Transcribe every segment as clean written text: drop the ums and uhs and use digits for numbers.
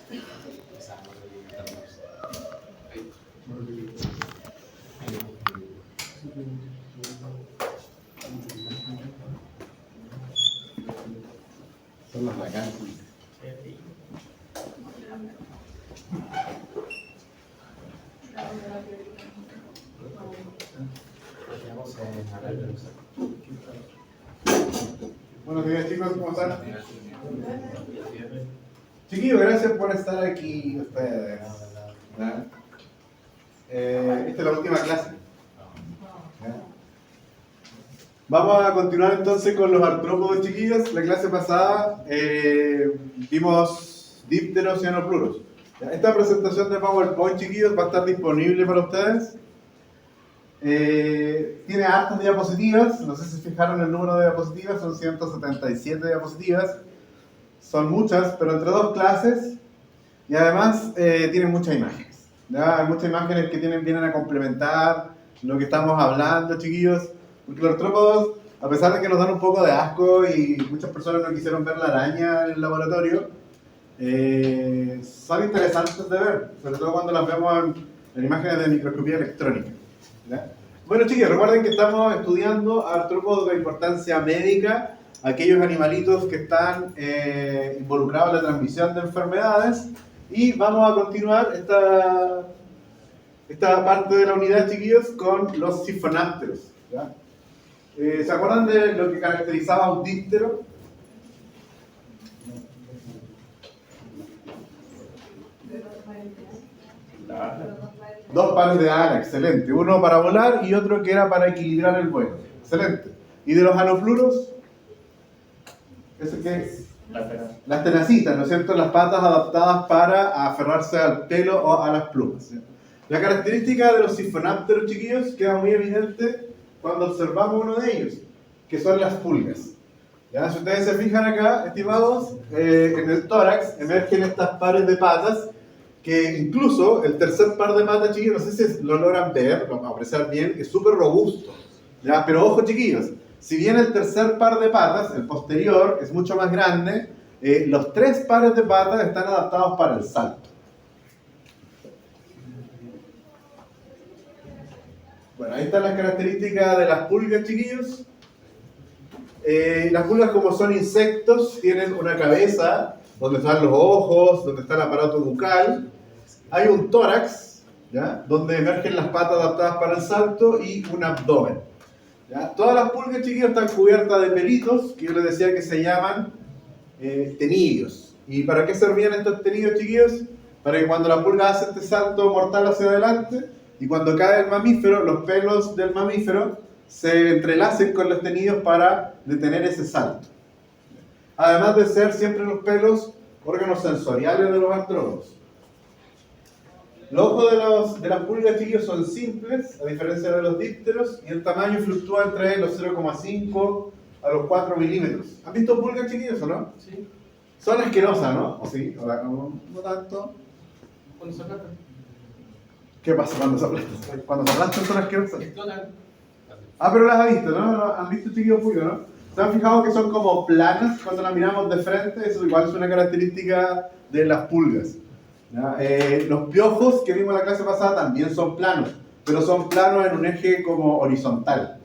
Son las bacanas. Buenos días, chicos, ¿cómo están? Chiquillos, gracias por estar aquí ustedes. Esta es la última clase. Vamos a continuar entonces con los artrópodos, chiquillos. La clase pasada vimos dípteros y anopluros. Esta presentación de PowerPoint, chiquillos, va a estar disponible para ustedes. Tiene hartas diapositivas, no sé si fijaron el número de diapositivas, son 177 diapositivas. Son muchas, pero entre dos clases. Y además tiene muchas imágenes. ¿Ya? Hay muchas imágenes que vienen a complementar lo que estamos hablando, chiquillos. Porque los artrópodos, a pesar de que nos dan un poco de asco y muchas personas no quisieron ver la araña en el laboratorio, son interesantes de ver, sobre todo cuando las vemos en imágenes de microscopía electrónica. ¿Ya? Bueno, chicos, recuerden que estamos estudiando artrópodos de importancia médica, aquellos animalitos que están involucrados en la transmisión de enfermedades, y vamos a continuar esta parte de la unidad, chiquillos, con los sifonápteros. ¿Ya? ¿Se acuerdan de lo que caracterizaba a un díptero? Dos pares de alas, excelente. Uno para volar y otro que era para equilibrar el vuelo. Excelente. ¿Y de los anopluros? ¿Eso qué es? Las tenacitas, ¿no es cierto? Las patas adaptadas para aferrarse al pelo o a las plumas. ¿Sí? La característica de los sifonápteros, chiquillos, queda muy evidente cuando observamos uno de ellos, que son las pulgas. ¿Ya? Si ustedes se fijan acá, estimados, en el tórax emergen estas pares de patas, que incluso el tercer par de patas, chiquillos, no sé si lo logran ver, lo apreciar bien, es súper robusto. ¿Ya? Pero ojo, chiquillos, si bien el tercer par de patas, el posterior, es mucho más grande, los tres pares de patas están adaptados para el salto. Bueno, ahí están las características de las pulgas, chiquillos. Las pulgas, como son insectos, tienen una cabeza donde están los ojos, donde está el aparato bucal. Hay un tórax, ¿ya? Donde emergen las patas adaptadas para el salto, y un abdomen. ¿Ya? Todas las pulgas, chiquillos, están cubiertas de pelitos, que yo les decía que se llaman tenillos. ¿Y para qué servían estos tenillos, chiquillos? Para que cuando la pulga hace este salto mortal hacia adelante, y cuando cae el mamífero, los pelos del mamífero se entrelacen con los tenillos para detener ese salto. Además de ser siempre los pelos órganos sensoriales de los artrópodos. Los ojos de las pulgas, chiquillos, son simples, a diferencia de los dípteros, y el tamaño fluctúa entre los 0,5 a los 4 milímetros. ¿Han visto pulgas, chiquillos, o no? Sí. Son asquerosas, ¿no? ¿O sí? No tanto. Cuando se aplastan. ¿Qué pasa cuando se aplastan? Cuando se aplastan son asquerosas. Explotan. Ah, pero las has visto, ¿no? ¿Han visto, chiquillos, pulgas, no? ¿Se han fijado que son como planas cuando las miramos de frente? Eso igual es una característica de las pulgas. ¿Ya? Los piojos que vimos en la clase pasada también son planos, pero son planos en un eje como horizontal.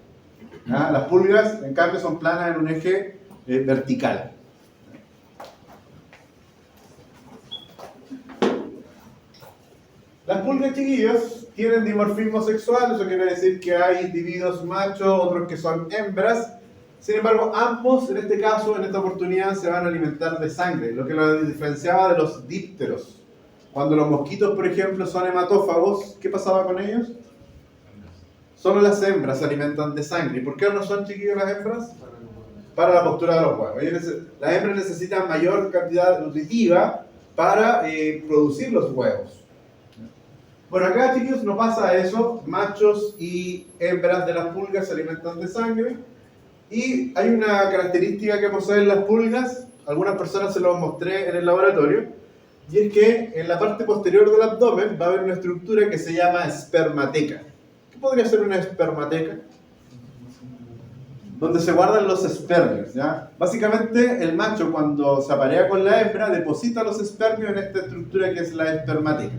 ¿Ya? Las pulgas, en cambio, son planas en un eje vertical. Las pulgas, chiquillos, tienen dimorfismo sexual, eso quiere decir que hay individuos machos, otros que son hembras. Sin embargo, ambos, en este caso, en esta oportunidad, se van a alimentar de sangre, lo que los diferenciaba de los dípteros. Cuando los mosquitos, por ejemplo, son hematófagos, ¿qué pasaba con ellos? Solo las hembras se alimentan de sangre. ¿Y por qué no son, chiquillos, las hembras? Para la postura de los huevos. Las hembras necesitan mayor cantidad nutritiva para producir los huevos. Bueno, acá, chiquillos, no pasa eso. Machos y hembras de las pulgas se alimentan de sangre. Y hay una característica que poseen las pulgas, algunas personas se los mostré en el laboratorio, y es que en la parte posterior del abdomen va a haber una estructura que se llama espermateca. ¿Qué podría ser una espermateca? donde se guardan los espermios, ¿ya? Básicamente, el macho cuando se aparea con la hembra deposita los espermios en esta estructura que es la espermateca.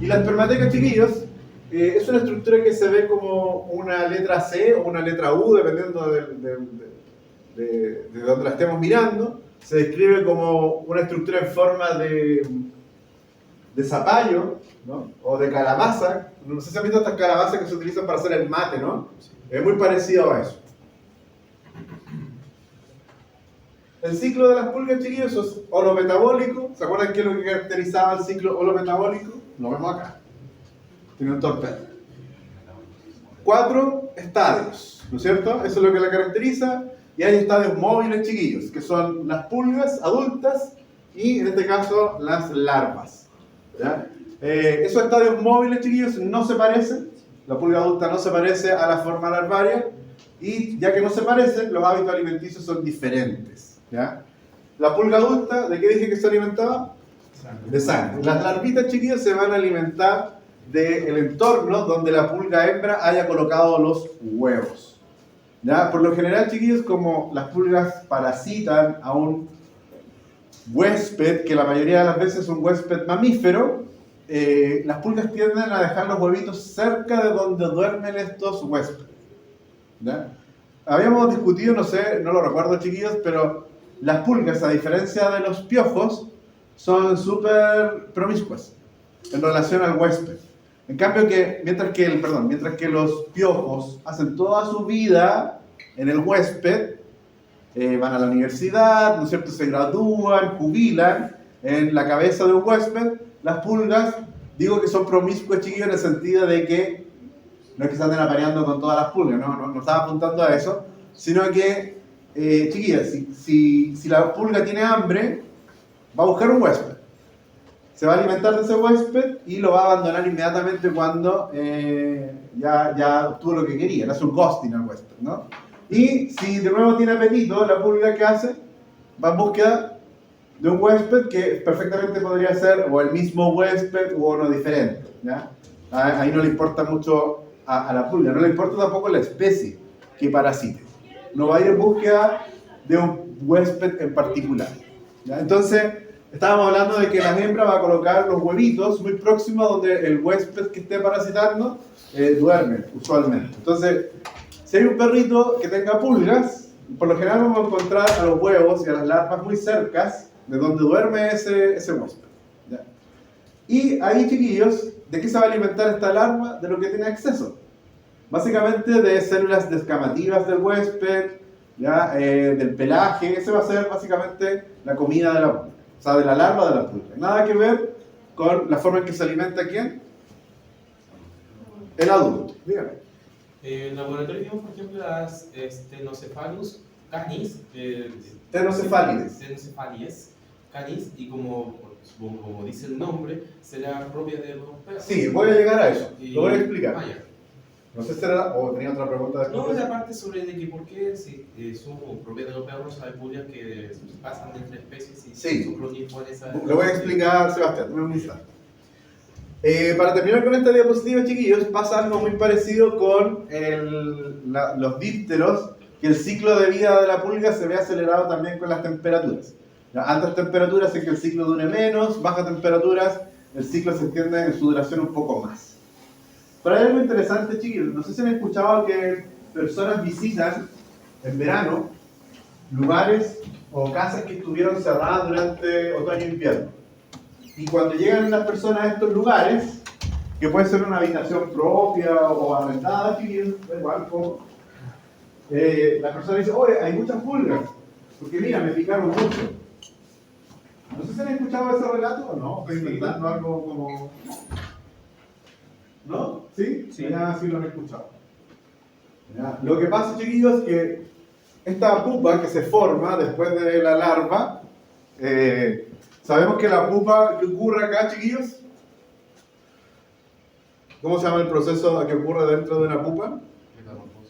Y la espermateca, chiquillos, es una estructura que se ve como una letra C o una letra U, dependiendo de donde la estemos mirando. Se describe como una estructura en forma de zapallo, ¿no? O de calabaza. No sé si han visto estas calabazas que se utilizan para hacer el mate, ¿no? Es muy parecido a eso. El ciclo de las pulgas, chiquillos, es holometabólico. ¿Se acuerdan qué es lo que caracterizaba el ciclo holometabólico? Lo vemos acá. Tiene un torpedo. 4 estadios, ¿no es cierto? Eso es lo que la caracteriza. Y hay estadios móviles, chiquillos, que son las pulgas adultas y, en este caso, las larvas, ¿ya? Esos estadios móviles, chiquillos, no se parecen. La pulga adulta no se parece a la forma larvaria. Y ya que no se parecen, los hábitos alimenticios son diferentes, ¿ya? La pulga adulta, ¿de qué dije que se alimentaba? De sangre. Las larvitas, chiquillos, se van a alimentar del entorno donde la pulga hembra haya colocado los huevos, ¿ya? Por lo general, chiquillos, como las pulgas parasitan a un huésped, que la mayoría de las veces es un huésped mamífero, las pulgas tienden a dejar los huevitos cerca de donde duermen estos huéspedes, ¿ya? Habíamos discutido, no sé, no lo recuerdo, chiquillos, pero las pulgas, a diferencia de los piojos, son súper promiscuas en relación al huésped. En cambio, mientras que los piojos hacen toda su vida en el huésped, van a la universidad, ¿no es cierto?, se gradúan, jubilan en la cabeza de un huésped, las pulgas, digo que son promiscuas, chiquillos, en el sentido de que no es que se anden apareando con todas las pulgas, no estaba apuntando a eso, sino que, chiquillas, si la pulga tiene hambre, va a buscar un huésped. Se va a alimentar de ese huésped y lo va a abandonar inmediatamente cuando ya obtuvo lo que quería. Le hace un ghosting al huésped, ¿no? Y si de nuevo tiene apetito, la pulga, ¿qué hace? Va en búsqueda de un huésped que perfectamente podría ser o el mismo huésped o uno diferente, ¿ya? Ahí no le importa mucho a la pulga, no le importa tampoco la especie que parasite. No va a ir en búsqueda de un huésped en particular, ¿ya? Entonces, estábamos hablando de que la hembra va a colocar los huevitos muy próximos a donde el huésped que esté parasitando duerme, usualmente. Entonces, si hay un perrito que tenga pulgas, por lo general vamos a encontrar a los huevos y a las larvas muy cercas de donde duerme ese huésped, ¿ya? Y ahí, chiquillos, ¿de qué se va a alimentar esta larva? De lo que tiene acceso. Básicamente de células descamativas del huésped, ¿ya? Del pelaje. Ese va a ser básicamente la comida de la pulga. O sea, de la larva de la pulga. Nada que ver con la forma en que se alimenta ¿quién? El adulto. Dígame. En el laboratorio vimos, por ejemplo, las Stenocephalus canis. Tenocefálides. Canis, y como dice el nombre, será propia de los perros. Sí, voy a llegar a eso. Lo voy a explicar. Vaya. No sé si era, o tenía otra pregunta después. No, la parte sobre de que por qué si son propias de los perros hay pulgas que pasan entre especies y Sí. son prolíferas esa. Lo voy a explicar, Sebastián, dame un instante. Para terminar con esta diapositiva, chiquillos, pasa algo muy parecido con los dípteros, que el ciclo de vida de la pulga se ve acelerado también con las temperaturas. Altas temperaturas es que el ciclo dure menos, bajas temperaturas, el ciclo se extiende en su duración un poco más. Pero hay algo interesante, chiquillos. No sé si han escuchado que personas visitan en verano lugares o casas que estuvieron cerradas durante otoño e invierno. Y cuando llegan las personas a estos lugares, que puede ser una habitación propia o arrendada, chiquillos, da igual cómo, las personas dicen, oye, hay muchas pulgas, porque mira, me picaron mucho. No sé si han escuchado ese relato o no, estoy inventando algo como... ¿No? ¿Sí? Sí. Ya sí lo han escuchado. Ya. Lo que pasa, chiquillos, es que esta pupa que se forma después de la larva, sabemos que la pupa que ocurre acá, chiquillos, ¿cómo se llama el proceso que ocurre dentro de una pupa?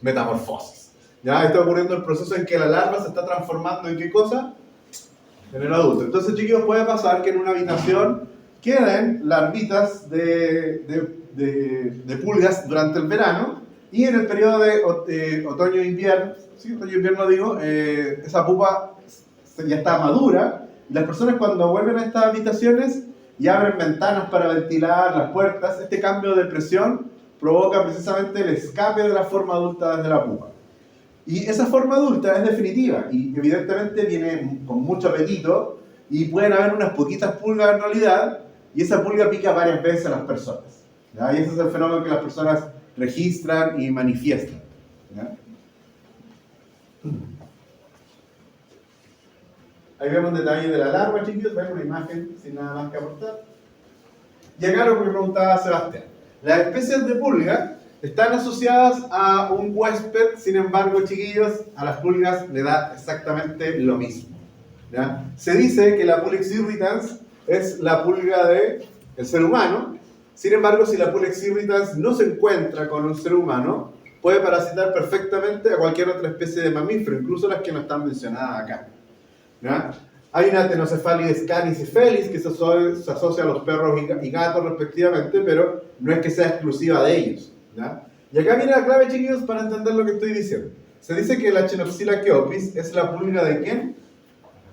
Metamorfosis. Ya está ocurriendo el proceso en que la larva se está transformando en ¿qué cosa? En el adulto. Entonces, chiquillos, puede pasar que en una habitación queden larvitas de pulgas durante el verano y en el periodo de otoño e invierno, sí, otoño e invierno digo, esa pupa ya está madura, y las personas cuando vuelven a estas habitaciones y abren ventanas para ventilar las puertas, este cambio de presión provoca precisamente el escape de la forma adulta desde la pupa. Y esa forma adulta es definitiva y evidentemente viene con mucho apetito y pueden haber unas poquitas pulgas en realidad y esa pulga pica varias veces a las personas. ¿Ya? Y ese es el fenómeno que las personas registran y manifiestan. ¿Ya? Ahí vemos un detalle de la larva, chicos, ven una imagen sin nada más que aportar. Y acá lo que preguntaba Sebastián. Las especies de pulga están asociadas a un huésped, sin embargo, chiquillos, a las pulgas le da exactamente lo mismo. ¿Ya? Se dice que la Pulex irritans es la pulga del ser humano, sin embargo, si la Pulex irritans no se encuentra con un ser humano, puede parasitar perfectamente a cualquier otra especie de mamífero, incluso las que no están mencionadas acá. ¿Ya? Hay una Tenocephalidis canis y felis que se asocia a los perros y gatos respectivamente, pero no es que sea exclusiva de ellos. ¿Ya? Y acá viene la clave, chiquillos, para entender lo que estoy diciendo. Se dice que la Chenopsila keopis es la pulga ¿de quién?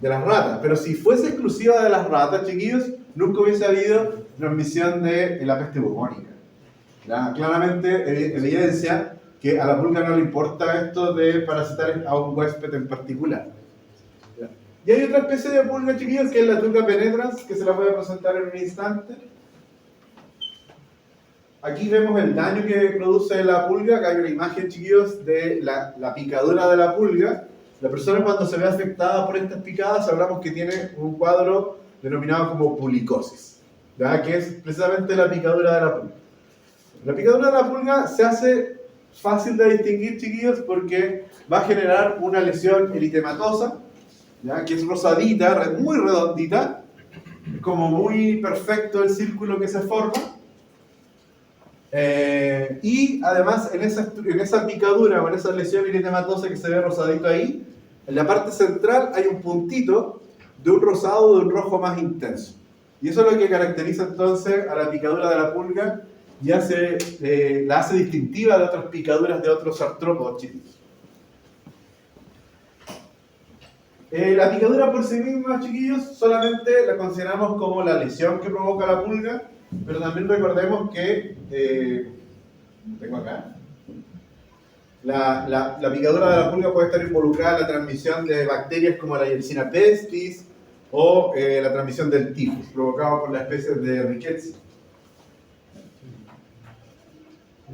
De las ratas. Pero si fuese exclusiva de las ratas, chiquillos, nunca hubiese habido transmisión de la peste bubónica. ¿Ya? Claramente evidencia que a la pulga no le importa esto de parasitar a un huésped en particular. ¿Ya? Y hay otra especie de pulga, chiquillos, que es la Tuca penetrans, que se la voy a presentar en un instante. Aquí vemos el daño que produce la pulga. Acá hay una imagen, chiquillos, de la picadura de la pulga. La persona cuando se ve afectada por estas picadas, hablamos que tiene un cuadro denominado como pulicosis, ¿ya? Que es precisamente la picadura de la pulga. La picadura de la pulga se hace fácil de distinguir, chiquillos, porque va a generar una lesión eritematosa, ¿ya? Que es rosadita, muy redondita, como muy perfecto el círculo que se forma. Y además en esa picadura o en esa lesión eritematosa que se ve rosadito ahí, en la parte central hay un puntito de un rosado o de un rojo más intenso. Y eso es lo que caracteriza entonces a la picadura de la pulga y la hace distintiva de otras picaduras de otros artrópodos, chiquillos. La picadura por sí misma, chiquillos, solamente la consideramos como la lesión que provoca la pulga, pero también recordemos que, tengo acá, la picadura de la pulga puede estar involucrada en la transmisión de bacterias como la Yersinia pestis o la transmisión del tifus, provocado por la especie de Rickettsia.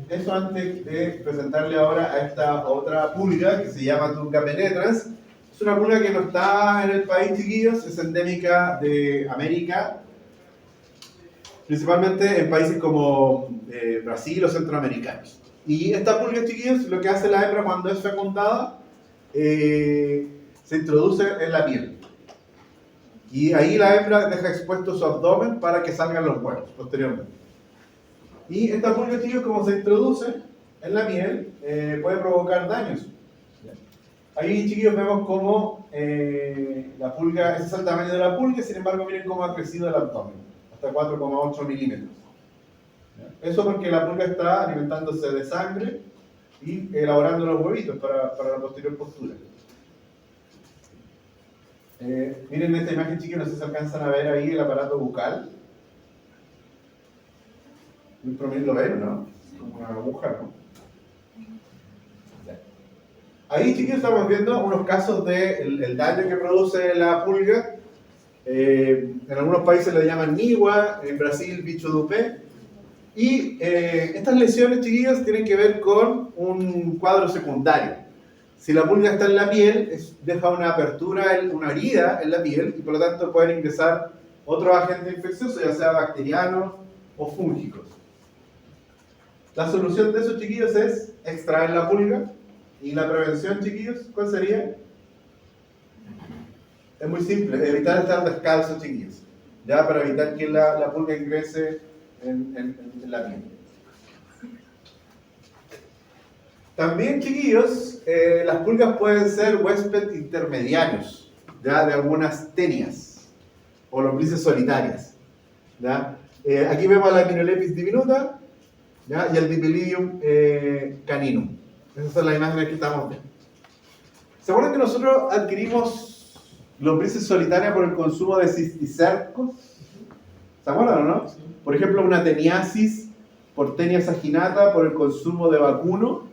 Eso antes de presentarle ahora a esta otra pulga que se llama Tuca penetrans. Es una pulga que no está en el país, chiquillos, es endémica de América, principalmente en países como Brasil o centroamericanos. Y esta pulga, chiquillos, lo que hace la hembra cuando es fecundada, se introduce en la piel. Y ahí la hembra deja expuesto su abdomen para que salgan los huevos posteriormente. Y esta pulga, chiquillos, como se introduce en la piel, puede provocar daños. Ahí, chiquillos, vemos cómo la pulga, ese es el tamaño de la pulga, sin embargo, miren cómo ha crecido el abdomen, hasta 4,8 milímetros. Eso porque la pulga está alimentándose de sangre y elaborando los huevitos para la posterior postura. Miren esta imagen, chiquillos, no sé si alcanzan a ver ahí el aparato bucal. Lo ven, ¿no? Como una aguja, ¿no? Ahí, chiquillos, estamos viendo unos casos del daño que produce la pulga. En algunos países le llaman nigua, en Brasil bicho dupé. Y estas lesiones, chiquillos, tienen que ver con un cuadro secundario. Si la pulga está en la piel, deja una apertura, una herida en la piel, y por lo tanto pueden ingresar otros agentes infecciosos, ya sea bacterianos o fúngicos. La solución de eso, chiquillos, es extraer la pulga. ¿Y la prevención, chiquillos, cuál sería? Es muy simple, evitar estar descalzos, chiquillos, ya para evitar que la pulga ingrese en la piel. También, chiquillos, las pulgas pueden ser huéspedes intermediarios, ya de algunas tenias o lombrices solitarias. ¿Ya? Aquí vemos a la Epinolepis diminuta, ¿ya? Y el Dipylidium caninum. Esas son las imágenes que estamos viendo. ¿Se acuerdan que nosotros adquirimos lombrices solitarias por el consumo de cisticercos? ¿Se acuerdan o no? Por ejemplo, una teniasis por tenia saginata por el consumo de vacuno.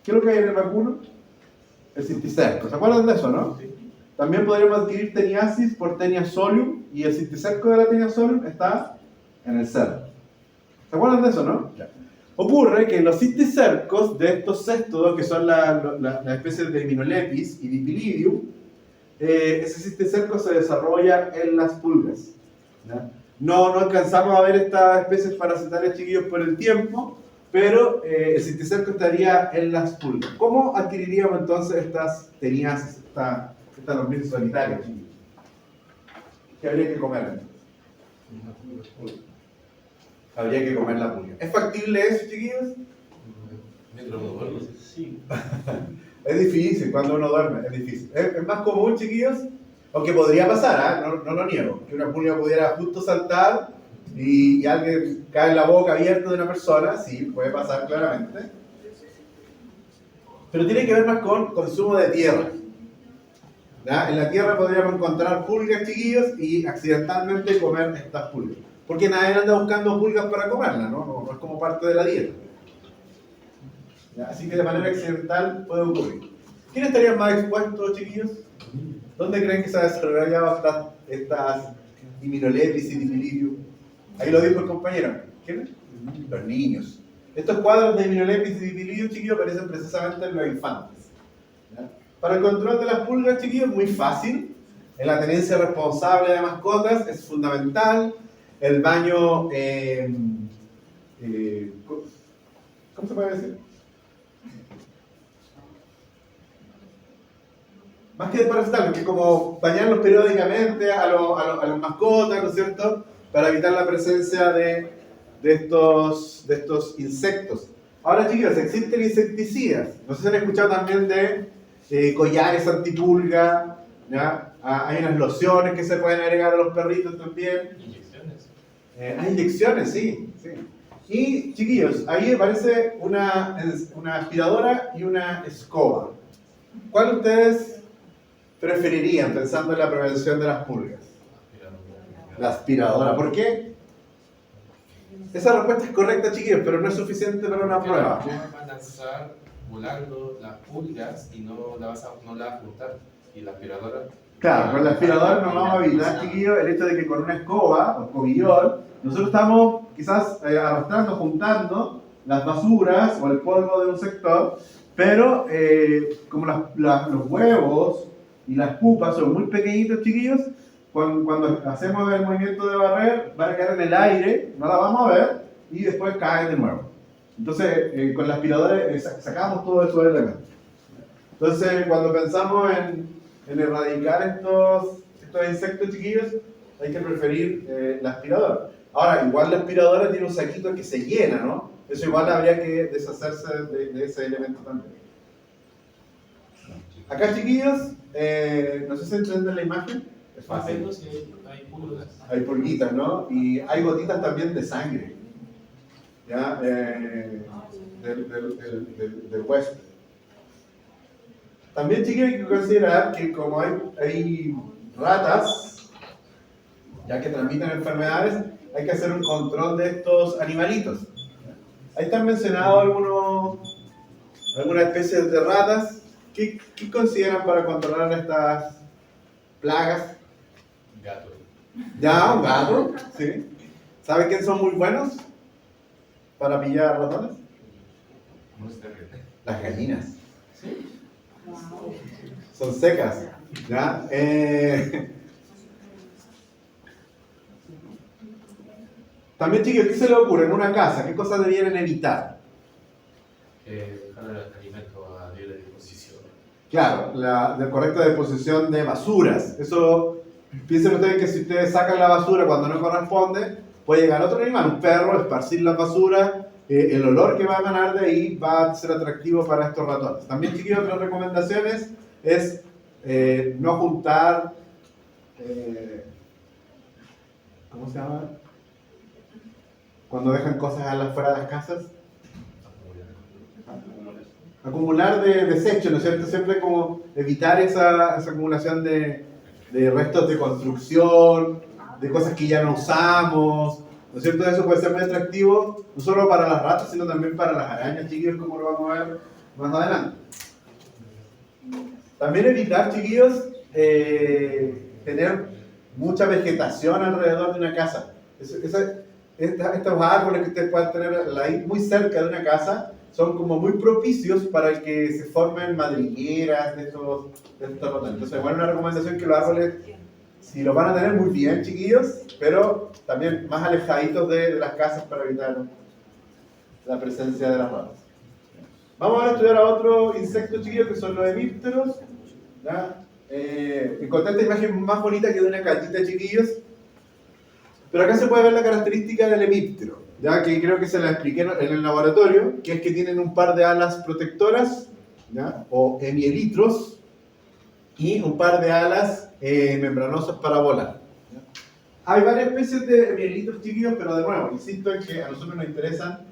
¿Qué es lo que hay en el vacuno? El cisticerco. ¿Se acuerdan de eso, no? También podríamos adquirir teniasis por tenia solium y el cisticerco de la tenia solium está en el cerdo. ¿Se acuerdan de eso, no? Ocurre que los cisticercos de estos céstodos, que son las especies de Minolepis y Dipilidium, ese cisticerco se desarrolla en las pulgas. ¿Ya? No alcanzamos a ver estas especies parasitarias, chiquillos, por el tiempo, pero el cisticerco estaría en las pulgas. ¿Cómo adquiriríamos entonces estas teniasis, estas lombrices solitarias, chiquillos? ¿Qué habría que comer? Habría que comer la pulga. ¿Es factible eso, chiquillos? Mientras uno duerme. Sí. Es difícil, cuando uno duerme, es difícil. Es más común, chiquillos, aunque podría pasar, ¿eh? No lo niego, que una pulga pudiera justo saltar y alguien cae en la boca abierta de una persona, sí, puede pasar claramente. Pero tiene que ver más con consumo de tierra. ¿Ya? En la tierra podríamos encontrar pulgas, chiquillos, y accidentalmente comer estas pulgas. Porque nadie anda buscando pulgas para comerlas, ¿no? No es como parte de la dieta. ¿Ya? Así que de manera accidental puede ocurrir. ¿Quiénes estarían más expuestos, chiquillos? ¿Dónde creen que se han desarrollado estas Immunolepis y Dipilidium? Ahí lo dijo el compañero. ¿Quiénes? Los niños. Estos cuadros de Immunolepis y Dipilidium, chiquillos, aparecen precisamente en los infantes. ¿Ya? Para el control de las pulgas, chiquillos, muy fácil. En la tenencia responsable de mascotas es fundamental. El baño, ¿cómo se puede decir? Más que desparasitarlos, que es como bañarlos periódicamente a las mascotas, ¿no es cierto? Para evitar la presencia de estos insectos. Ahora, chicos, existen insecticidas. No sé si han escuchado también de collares antipulga, ¿ya? Hay unas lociones que se pueden agregar a los perritos también. Inyecciones. Hay inyecciones, sí. Y, chiquillos, ahí aparece una aspiradora y una escoba. ¿Cuál ustedes preferirían pensando en la prevención de las pulgas? La aspiradora. ¿Por qué? Esa respuesta es correcta, chiquillos, pero no es suficiente para una prueba. Van a lanzar volando las pulgas y no la vas a juntar. Y la aspiradora. Claro, con la aspiradora nos vamos a evitar, chiquillos, el hecho de que con una escoba o escobillón nosotros estamos quizás arrastrando, juntando las basuras o el polvo de un sector, pero como los huevos y las pupas son muy pequeñitos, chiquillos, cuando hacemos el movimiento de barrer, van a quedar en el aire, no la vamos a ver, y después caen de nuevo. Entonces, con la aspiradora sacamos todos esos elementos. Entonces, cuando pensamos en erradicar estos insectos, chiquillos, hay que preferir la aspiradora. Ahora, igual la aspiradora tiene un saquito que se llena, ¿no? Eso igual habría que deshacerse de ese elemento también. Acá, chiquillos, no sé si entienden la imagen. Es fácil. Hay pulgas. Hay pulguitas, ¿no? Y hay gotitas también de sangre, ¿ya? Del huésped. También, chiquillos, hay que considerar que como hay ratas, ya que transmiten enfermedades, hay que hacer un control de estos animalitos. Ahí están mencionados algunas especies de ratas. ¿Qué consideran para controlar estas plagas? Gato. Ya, un gato, sí. ¿Saben quiénes son muy buenos para pillar ratones? No es terrible. Las gallinas. Son secas, ¿ya? También, chicos, ¿qué se les ocurre en una casa? ¿Qué cosas debieran evitar? Dejar el alimento a libre disposición. Claro, la correcta disposición de basuras. Eso, piensen ustedes que si ustedes sacan la basura cuando no corresponde, puede llegar otro animal, un perro, esparcir las basuras, el olor que va a emanar de ahí va a ser atractivo para estos ratones. También, chiquillos, otras recomendaciones es no juntar, ¿cómo se llama? Cuando dejan cosas fuera de las casas. acumular de desechos, ¿no es cierto? Siempre como evitar esa acumulación de restos de construcción, de cosas que ya no usamos, ¿no es cierto? Eso puede ser muy atractivo, no solo para las ratas, sino también para las arañas, chiquillos, como lo vamos a ver más adelante. También evitar, chiquillos, tener mucha vegetación alrededor de una casa. Estos árboles que ustedes pueden tener ahí muy cerca de una casa son como muy propicios para el que se formen madrigueras de estos rotantes. Entonces, bueno, una recomendación que los árboles, si los van a tener muy bien, chiquillos, pero también más alejaditos de las casas para evitar la presencia de las ratas. Vamos a estudiar a otro insecto, chiquillos, que son los hemípteros. Encontré esta imagen más bonita que de una gatita, chiquillos. Pero acá se puede ver la característica del hemíptero, ya que creo que se la expliqué en el laboratorio, que es que tienen un par de alas protectoras, ¿ya? O hemielitros, y un par de alas membranosas para volar. ¿Ya? Hay varias especies de hemielitros, chiquillos, pero de nuevo, insisto en que a nosotros nos interesan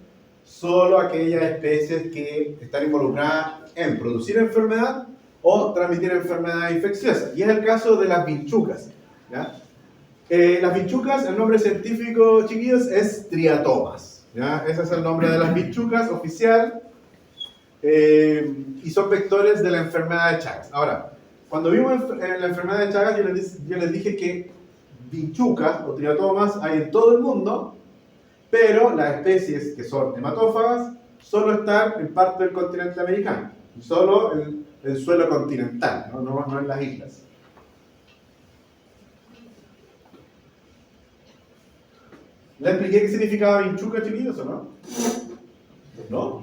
solo aquellas especies que están involucradas en producir enfermedad o transmitir enfermedades infecciosas. Y es el caso de las vinchucas, ¿ya? Las vinchucas, el nombre científico, chiquillos, es triatomas, ¿ya? Ese es el nombre de las vinchucas oficial, y son vectores de la enfermedad de Chagas. Ahora, cuando vimos en la enfermedad de Chagas, yo les dije que vinchucas o triatomas hay en todo el mundo, pero las especies que son hematófagas solo están en parte del continente americano, solo en el suelo continental, no en las islas. ¿Le expliqué qué significaba vinchuca, chiquillos, o no? ¿No?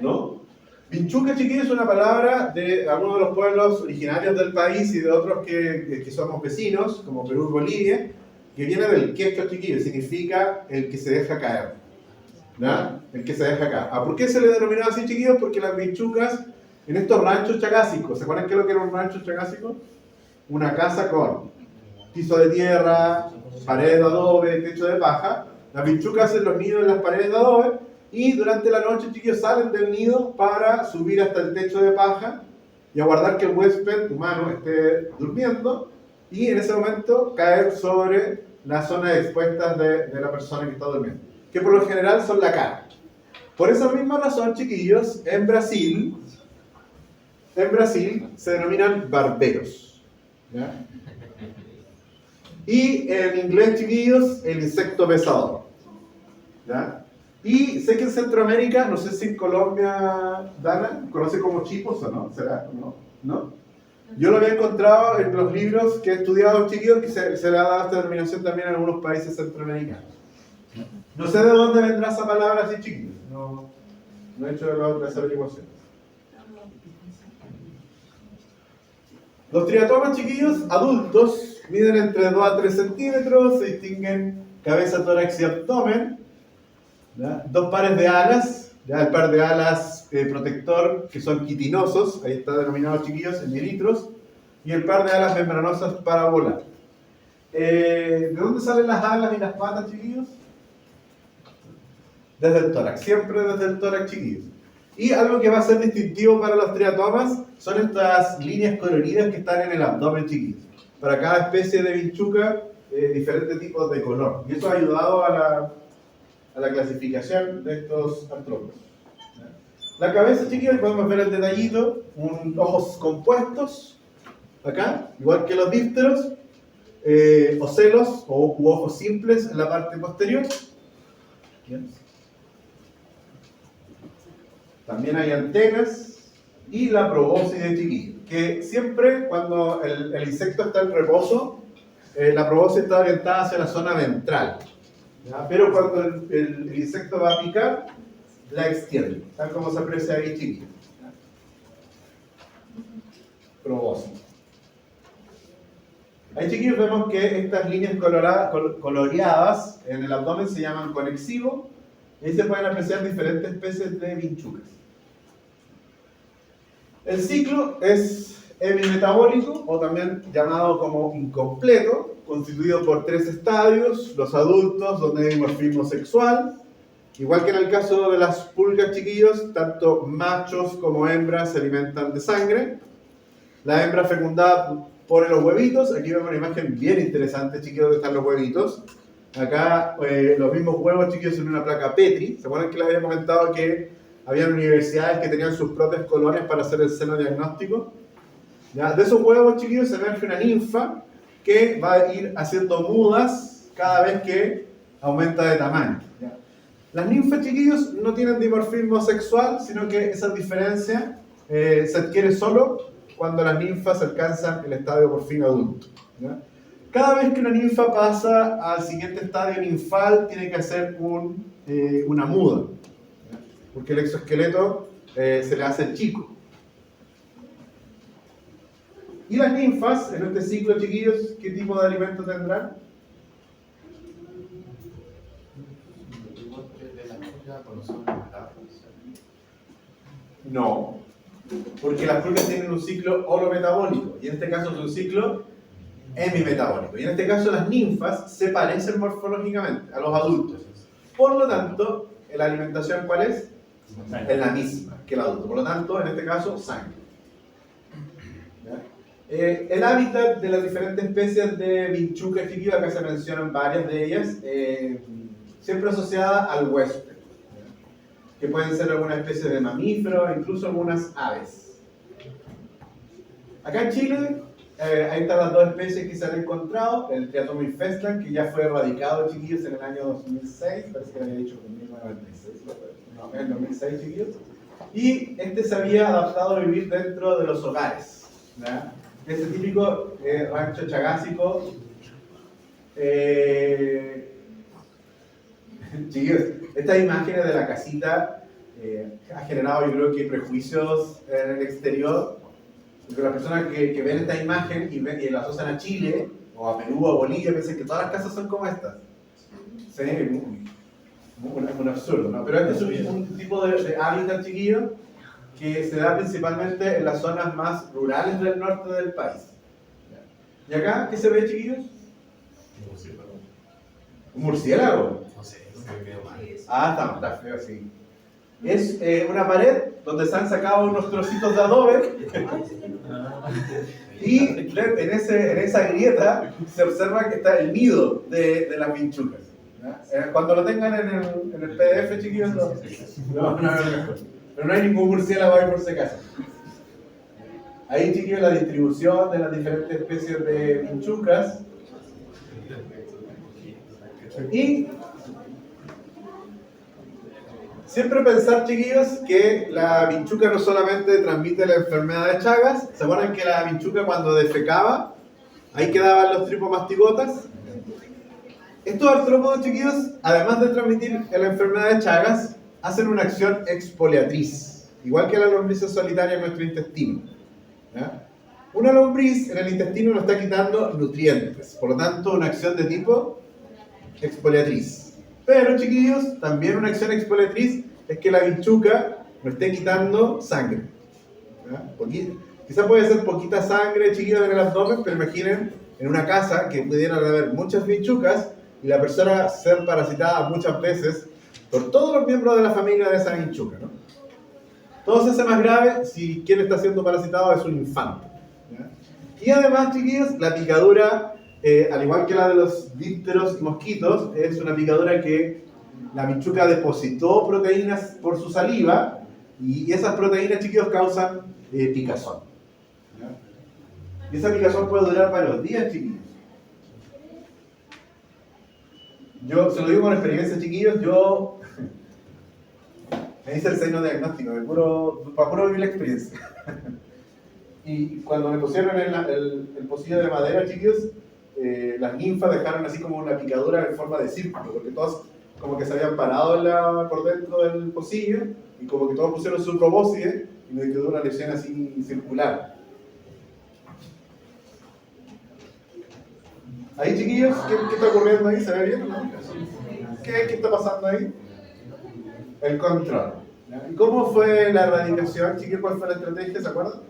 ¿No? Vinchuca, chiquillos, es una palabra de algunos de los pueblos originarios del país y de otros que somos vecinos, como Perú y Bolivia, que viene del quechua, chiquillos, significa el que se deja caer. ¿Ya? El que se deja caer. ¿Por qué se le denominaba así, chiquillos? Porque las vinchucas, en estos ranchos chagásicos, ¿se acuerdan qué es lo que era un rancho chagásico? Una casa con piso de tierra, paredes de adobe, techo de paja. Las vinchucas hacen los nidos en las paredes de adobe y durante la noche, chiquillos, salen del nido para subir hasta el techo de paja y aguardar que el huésped humano esté durmiendo y en ese momento caer sobre las zonas expuestas de la persona que está durmiendo, que por lo general son la cara. Por esa misma razón, chiquillos, en Brasil se denominan barberos, ¿ya? Y en inglés, chiquillos, el insecto besador, ¿ya? Y sé que en Centroamérica, no sé si en Colombia, Dana, conoce como chipos o no, ¿será? ¿No? Yo lo había encontrado en los libros que he estudiado, chiquillos, que se le ha dado esta denominación también en algunos países centroamericanos. No sé de dónde vendrá esa palabra así, chiquillos, no he hecho las averiguaciones. Los triatomas, chiquillos, adultos, miden entre 2 a 3 centímetros, se distinguen cabeza, tórax y abdomen, ¿ya? 2 pares de alas, ¿ya? El par de alas protector, que son quitinosos, ahí está denominado, chiquillos, en mililitros, y el par de alas membranosas para volar. ¿De dónde salen las alas y las patas, chiquillos? Desde el tórax, siempre desde el tórax, chiquillos. Y algo que va a ser distintivo para los triatomas son estas líneas coloridas que están en el abdomen, chiquillos. Para cada especie de vinchuca, diferentes tipos de color. Y eso ha ayudado a la clasificación de estos artrópodos. La cabeza, chiquillos, podemos ver el detallito, ojos compuestos, acá, igual que los dípteros, ocelos u ojos simples en la parte posterior. Bien. También hay antenas y la probóscide, chiquillos, que siempre cuando el insecto está en reposo, la probóscide está orientada hacia la zona ventral, ¿ya? Pero cuando el insecto va a picar, la extiende, tal como se aprecia ahí, chiquillos. Probóscide. Ahí, chiquillos, vemos que estas líneas coloreadas en el abdomen se llaman conexivo y ahí se pueden apreciar diferentes especies de vinchucas. El ciclo es hemimetabólico, o también llamado como incompleto, constituido por 3 estadios: los adultos, donde hay dimorfismo sexual, Igual que en el caso de las pulgas, chiquillos, tanto machos como hembras se alimentan de sangre. La hembra fecundada pone los huevitos. Aquí vemos una imagen bien interesante, chiquillos, donde están los huevitos. Acá los mismos huevos, chiquillos, en una placa Petri. ¿Se acuerdan que les había comentado que había universidades que tenían sus propios colores para hacer el seno diagnóstico? ¿Ya? De esos huevos, chiquillos, se emerge una ninfa que va a ir haciendo mudas cada vez que aumenta de tamaño. ¿Ya? Las ninfas, chiquillos, no tienen dimorfismo sexual, sino que esa diferencia se adquiere solo cuando las ninfas alcanzan el estadio por fin adulto. ¿Ya? Cada vez que una ninfa pasa al siguiente estadio ninfal, tiene que hacer una muda, ¿ya? Porque el exoesqueleto se le hace chico. ¿Y las ninfas, en este ciclo, chiquillos, qué tipo de alimento tendrán? No, porque las pulgas tienen un ciclo holometabólico, y en este caso es un ciclo hemimetabólico. Y en este caso las ninfas se parecen morfológicamente a los adultos. Por lo tanto, ¿la alimentación cuál es? Es la misma que el adulto. Por lo tanto, en este caso, sangre. ¿Ya? El hábitat de las diferentes especies de vinchucas, chiquillos, acá se mencionan varias de ellas, siempre asociadas al huésped, ¿ya? Que pueden ser algunas especies de mamíferos, incluso algunas aves. Acá en Chile, ahí están las dos especies que se han encontrado, el Triatomys festland, que ya fue erradicado, chiquillos, en el año 2006, parece que lo había dicho en 1996, no, en el 2006, chiquillos, y este se había adaptado a vivir dentro de los hogares, ¿ya? Ese típico rancho chagásico, chiquillos, estas imágenes de la casita ha generado, yo creo que, prejuicios en el exterior. Porque las personas que ven esta imagen y la asocian a Chile, o a Perú, o a Bolivia, piensan que todas las casas son como estas. Sí, un absurdo, ¿no? Pero este es un tipo de hábitat, chiquillo, que se da principalmente en las zonas más rurales del norte del país. ¿Y acá qué se ve, chiquillos? Un murciélago. ¿Un murciélago? No sé, se ve medio mal. Ah, está feo, sí. Es una pared donde se han sacado unos trocitos de adobe y en esa grieta se observa que está el nido de las vinchucas. ¿Ya? Cuando lo tengan en el PDF, chiquillos, no, pero no hay ningún murciélago ahí por si acaso. Ahí, chiquillos, la distribución de las diferentes especies de vinchucas. Y siempre pensar, chiquillos, que la vinchuca no solamente transmite la enfermedad de Chagas. ¿Se acuerdan que la vinchuca cuando defecaba, ahí quedaban los tripomastigotas? Estos artrópodos, chiquillos, además de transmitir la enfermedad de Chagas, hacen una acción exfoliatriz, igual que la lombrices solitaria en nuestro intestino. ¿Ya? Una lombriz en el intestino nos está quitando nutrientes, por lo tanto, una acción de tipo exfoliatriz. Pero, chiquillos, también una acción exfoliatriz es que la vinchuca nos esté quitando sangre. Quizás puede ser poquita sangre, chiquillos, en el abdomen, pero imaginen en una casa que pudieran haber muchas vinchucas y la persona ser parasitada muchas veces por todos los miembros de la familia de esa vinchuca, ¿no? Todo se hace más grave si quien está siendo parasitado es un infante. ¿Ya? Y además, chiquillos, la picadura, al igual que la de los dípteros y mosquitos, es una picadura que la vinchuca depositó proteínas por su saliva y esas proteínas, chiquillos, causan picazón. ¿Ya? Y esa picazón puede durar varios días, chiquillos. Yo se lo digo con experiencia, chiquillos, yo me hice el seno diagnóstico, para puro vivir la experiencia. Y cuando me pusieron el pocillo de madera, chiquillos, las ninfas dejaron así como una picadura en forma de círculo, porque todas como que se habían parado por dentro del pocillo y como que todos pusieron su probóscide y me quedó una lesión así circular. Ahí, chiquillos, ¿qué está ocurriendo ahí? ¿Se ve bien? ¿No? ¿Qué está pasando ahí? El control. ¿Y cómo fue la erradicación, chiquillos? ¿Cuál fue la estrategia? ¿Se acuerdan?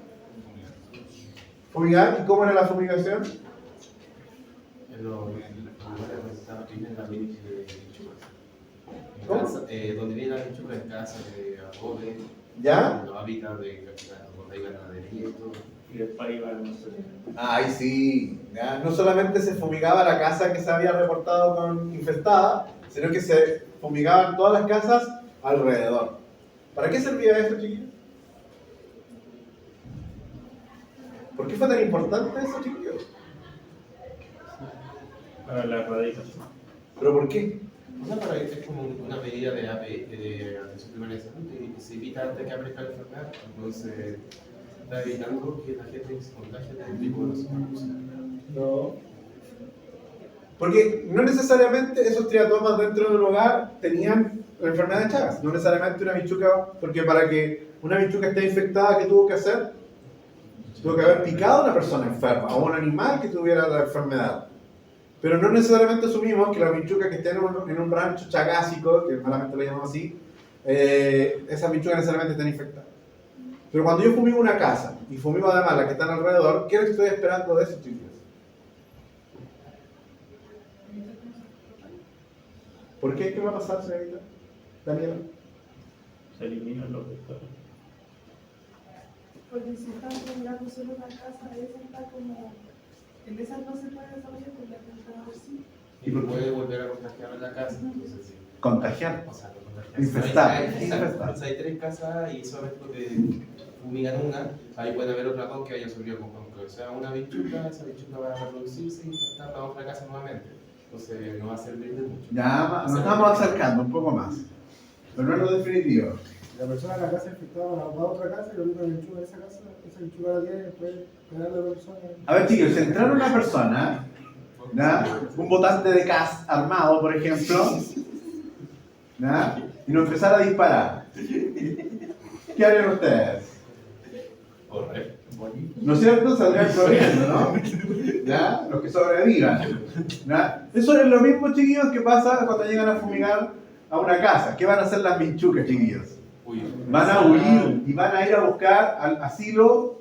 Fumigar. ¿Y cómo era la fumigación? ¿Cómo? Donde viene la bichuca en casa de adobe, ¿Ya? los hábitats de donde hay ganadería y todo. Y después iba a no sé. Ay, sí. ¿Ya? No solamente se fumigaba la casa que se había reportado con infestada, sino que se fumigaban todas las casas alrededor. ¿Para qué servía eso, chiquillos? ¿Por qué fue tan importante eso, chiquillos? Para la erradicación. ¿Pero por qué? Es como una medida de API, de atención primaria de salud, que se evita antes que aparezca la enfermedad, entonces está evitando que la gente se contagie del tipo de coronavirus. No. Porque no necesariamente esos triatomas dentro del hogar tenían la enfermedad de Chagas. No necesariamente una bichuca, porque para que una bichuca esté infectada, ¿qué tuvo que hacer? Tuvo que haber picado a una persona enferma o un animal que tuviera la enfermedad. Pero no necesariamente asumimos que la bichuca que esté en un rancho chagásico, que malamente lo llamamos así, esas bichucas necesariamente estén infectadas. Pero cuando yo fumigo una casa y fumigo además las que están alrededor, ¿qué estoy esperando de esos chicos? ¿Por qué? ¿Qué va a pasar, señorita? Daniela. Se eliminan los vectores. Porque si están fumigando solo una casa, esa está como... En esa no se puede desarrollar porque la tentador sí. Y puede volver a contagiar en la casa, entonces sí. Contagiar. O sea, no contagiar. Infestar. Entonces hay 3 casas y solamente porque fumigan una, ahí puede haber otras 2 que hayan sobrevivido con control. O sea, una bichuca, esa bichuca va a reproducirse y infectar la otra casa nuevamente. Entonces no va a servir de mucho. Ya nos estamos acercando un poco más. Pero no es lo definitivo. La persona en la casa infectada va a otra casa y lo único que enchufa de esa casa, esa enchufa la tiene y después pegarle a la persona. A ver, chicos, si entrara una persona, ¿ya? Un votante de CAS armado, por ejemplo, ¿ya? Y nos empezara a disparar, ¿qué harían ustedes? Correcto. ¿No es cierto? Saldrían corriendo, ¿no? ¿Ya? Los que sobrevivan. ¿Ya? Eso es lo mismo, chiquillos, que pasa cuando llegan a fumigar a una casa. ¿Qué van a hacer las bichucas, chiquillos? Van a huir y van a ir a buscar al asilo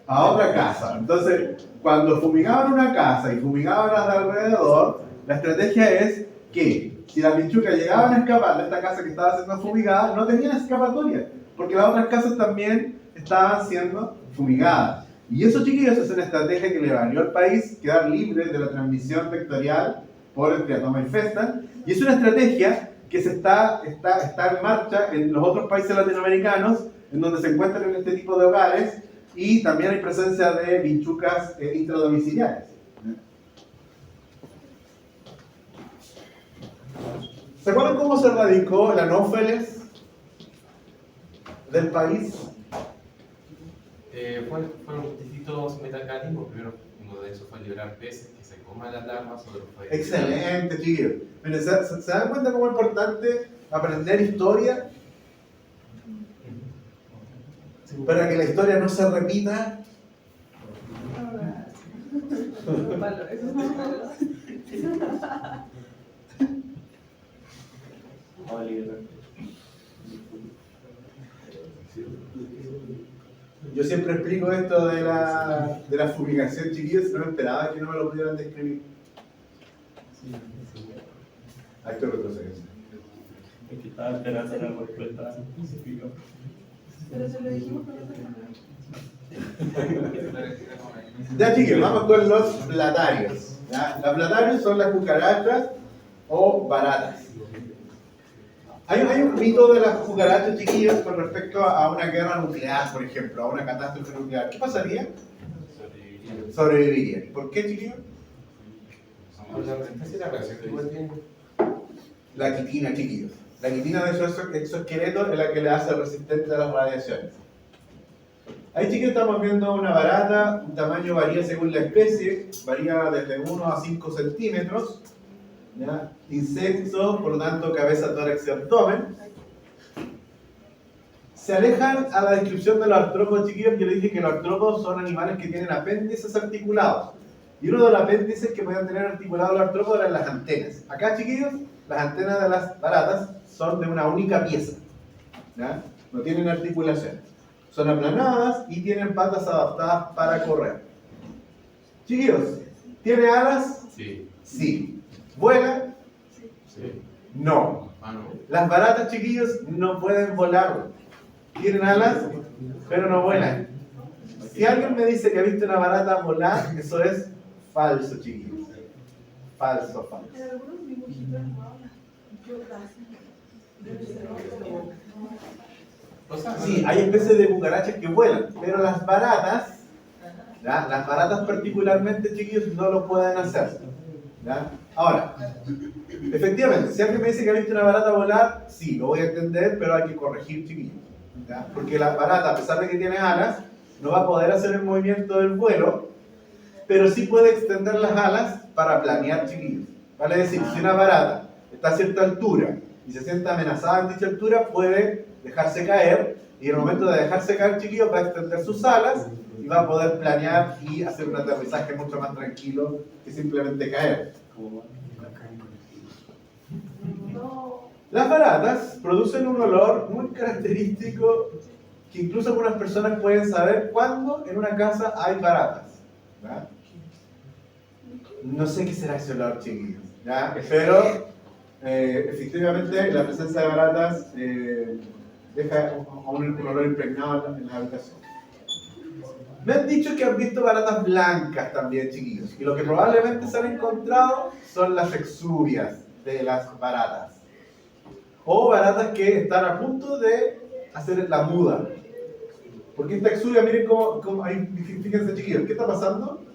a otra casa. Entonces, cuando fumigaban una casa y fumigaban las de alrededor, la estrategia es que si las bichucas llegaban a escapar de esta casa que estaba siendo fumigada, no tenían escapatoria, porque las otras casas también estaban siendo fumigadas. Y eso, chiquillos, es una estrategia que le valió al país quedar libre de la transmisión vectorial por el triatoma infesta. Y es una estrategia que está en marcha en los otros países latinoamericanos, en donde se encuentran en este tipo de hogares, y también hay presencia de bichucas intradomiciliares. ¿Se acuerdan cómo se radicó el anófeles del país? Fueron distintos mecanismos. Primero, uno de esos fue liberar peces que se coman las larvas. Otro fue... Excelente, chicos. Miren, ¿se dan cuenta cómo es importante aprender historia? Para que la historia no se repita. Eso es más malo. Yo siempre explico esto de la fumigación, chiquillos, no me esperaba que no me lo pudieran describir. Ahí estoy retrocediendo. Es que estaba esperando la respuesta científica. Pero se lo dijimos con otra Ya, chiquillos, vamos con los platarios. ¿Ya? Las platarios son las cucarachas o baratas. Hay un mito de las cucarachas, chiquillos, con respecto a una guerra nuclear, por ejemplo, a una catástrofe nuclear. ¿Qué pasaría? Sobrevivirían. ¿Por qué, chiquillos? La quitina, chiquillos. La quitina de esos exoesqueletos es la que le hace resistente a las radiaciones. Ahí, chiquillos, estamos viendo una barata. Un tamaño varía según la especie. Varía desde 1 a 5 centímetros. ¿Ya? Insecto, por lo tanto, cabeza, tórax y abdomen. Se alejan a la descripción de los artrópodos, chiquillos. Yo les dije que los artrópodos son animales que tienen apéndices articulados. Y uno de los apéndices que pueden tener articulados los artrópodos eran las antenas. Acá, chiquillos, las antenas de las baratas son de una única pieza. ¿Ya? No tienen articulaciones. Son aplanadas y tienen patas adaptadas para correr. Chiquillos, ¿tiene alas? Sí. Sí. ¿Vuela? Sí. No. Ah, no. Las baratas, chiquillos, no pueden volar. Tienen alas, pero no vuelan. Si alguien me dice que ha visto una barata volar, eso es falso, chiquillos. Falso, falso. En algunos dibujitos no hablan. Yo casi. Debe ser otro. O sea, Sí, hay especies de cucarachas que vuelan, pero las baratas, ¿ya? Las baratas particularmente, chiquillos, no lo pueden hacer. ¿Ya? Ahora, efectivamente, si alguien me dice que ha visto una barata volar, sí, lo voy a entender, pero hay que corregir, chiquillos. ¿Ya? Porque la barata, a pesar de que tiene alas, no va a poder hacer el movimiento del vuelo, pero sí puede extender las alas para planear, chiquillos. Vale decir, si una barata está a cierta altura y se siente amenazada en dicha altura, puede dejarse caer, y en el momento de dejarse caer, chiquillos, va a extender sus alas y va a poder planear y hacer un aterrizaje mucho más tranquilo que simplemente caer. No. Las baratas producen un olor muy característico que incluso algunas personas pueden saber cuándo en una casa hay baratas. ¿Ya? No sé qué será ese olor, chiquillos, ¿ya? Pero efectivamente la presencia de baratas deja un olor impregnado en la habitación. Me han dicho que han visto baratas blancas también, chiquillos, y lo que probablemente se han encontrado son las exuvias de las baratas. O baratas que están a punto de hacer la muda. Porque esta exuvia, miren cómo ahí, fíjense, chiquillos, ¿qué está pasando?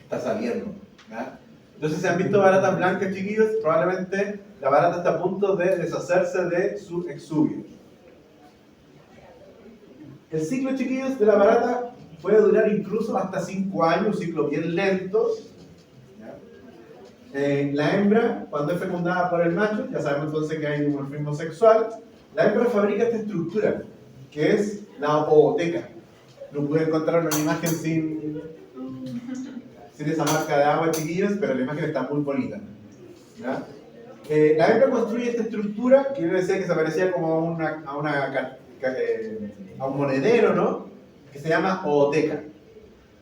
Está saliendo. ¿Ya? Entonces, si han visto baratas blancas, chiquillos, probablemente la barata está a punto de deshacerse de su exuvia. El ciclo, chiquillos, de la barata puede durar incluso hasta 5 años, un ciclo bien lento. La hembra, cuando es fecundada por el macho, ya sabemos entonces que hay un dimorfismo sexual, la hembra fabrica esta estructura, que es la ooteca. No pude encontrar una imagen sin esa marca de agua, chiquillos, pero la imagen está muy bonita. ¿Ya? La hembra construye esta estructura, que yo decía que se parecía como a un monedero, ¿no? Que se llama ooteca.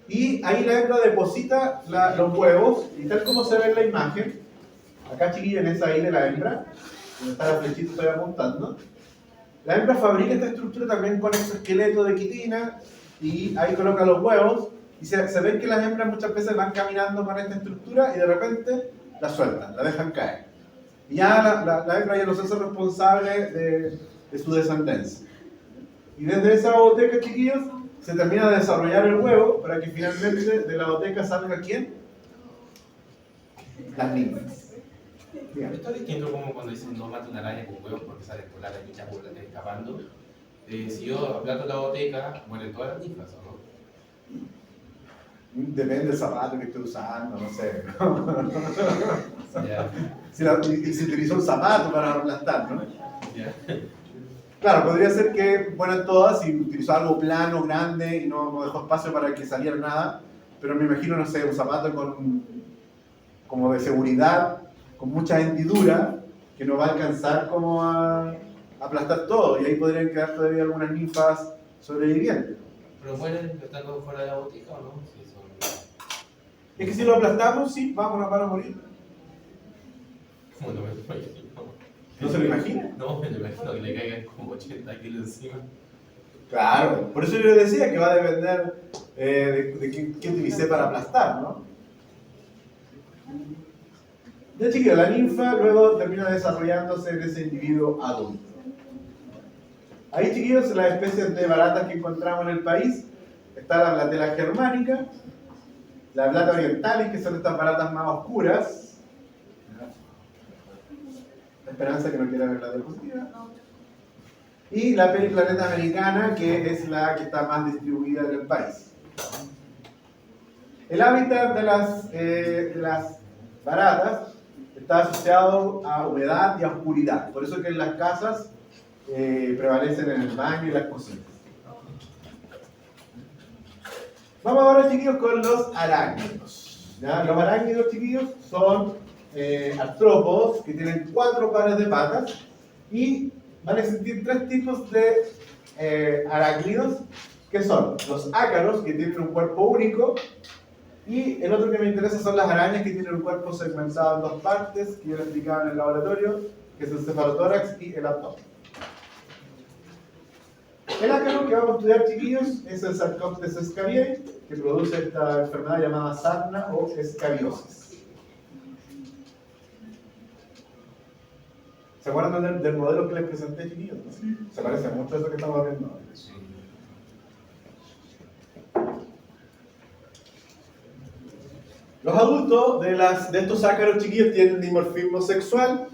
Y ahí la hembra deposita los huevos, y tal como se ve en la imagen, acá, chiquillos, en esa isla de la hembra, donde está la flechita, estoy apuntando, la hembra fabrica esta estructura también con exoesqueleto de quitina, y ahí coloca los huevos, y se ve que las hembras muchas veces van caminando con esta estructura y de repente la sueltan, la dejan caer. Y ya la hembra ya no se hace responsable de su descendencia. Y desde esa ooteca, chiquillos, se termina de desarrollar el huevo para que finalmente de la ooteca salga ¿quién? Las ninfas. Esto es distinto como cuando dicen no mate una araña con huevos porque sale por la arañita escapando. Si yo aplato la boteca, mueren todas las ninfas, ¿o no? Depende del zapato que esté usando, no sé. Ya. Si se utilizó un zapato para aplastar, ¿no? Ya. Claro, podría ser que fueran todas y utilizó algo plano, grande y no dejó espacio para que saliera nada. Pero me imagino, no sé, un zapato como de seguridad, con mucha hendidura, que no va a alcanzar como a aplastar todo. Y ahí podrían quedar todavía algunas ninfas sobrevivientes. ¿Pero mueren estando fuera de la botica o no? Sí, son... Es que si lo aplastamos, sí, van a morir. ¿Cómo no me lo imagino? ¿No se lo imagina? No, me lo imagino que le caigan como 80 kilos encima. Claro, por eso yo decía que va a depender de qué utilicé para aplastar, ¿no? Ya, chiquillos, la ninfa luego termina desarrollándose en ese individuo adulto. Ahí, chiquillos, las especies de baratas que encontramos en el país, está la Blatela germanica, la Blata orientalis, que son estas baratas más oscuras. La Esperanza, que no quiere ver la diapositiva. Y la Periplaneta americana, que es la que está más distribuida en el país. El hábitat de las baratas está asociado a humedad y a oscuridad. Por eso que en las casas prevalecen en el baño y las cocinas. Vamos ahora, chiquillos, con los arácnidos. ¿Ya? Los arácnidos, chiquillos, son artrópodos que tienen 4 pares de patas y van a existir 3 tipos de arácnidos, que son los ácaros, que tienen un cuerpo único, Y el otro que me interesa son las arañas, que tienen un cuerpo segmentado en dos partes, que yo les explicaba en el laboratorio, que es el cefalotórax y el abdomen. El ácaro que vamos a estudiar, chiquillos, es el Sarcoptes scabiei, que produce esta enfermedad llamada sarna o escabiosis. ¿Se acuerdan del modelo que les presenté, chiquillos? Se parece mucho a eso que estamos viendo ahora. Los adultos de estos ácaros, chiquillos, tienen dimorfismo sexual.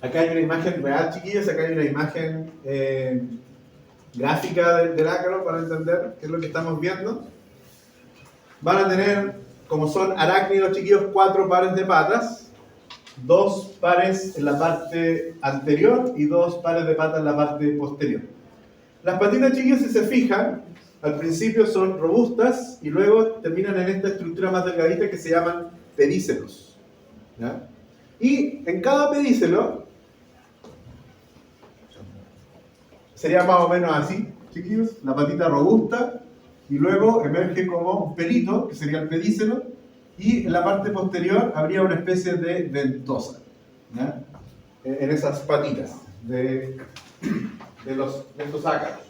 Acá hay una imagen real, chiquillos, acá hay una imagen gráfica del ácaro para entender qué es lo que estamos viendo. Van a tener, como son arácnidos, chiquillos, 4 pares de patas, 2 pares en la parte anterior y 2 pares de patas en la parte posterior. Las patitas, chiquillos, si se fijan, al principio son robustas y luego terminan en esta estructura más delgadita que se llaman pedícelos, ¿ya? Y en cada pedícelo sería más o menos así, chiquillos, la patita robusta y luego emerge como un pelito, que sería el pedícelo, y en la parte posterior habría una especie de ventosa, ¿ya? En esas patitas de estos ácaros.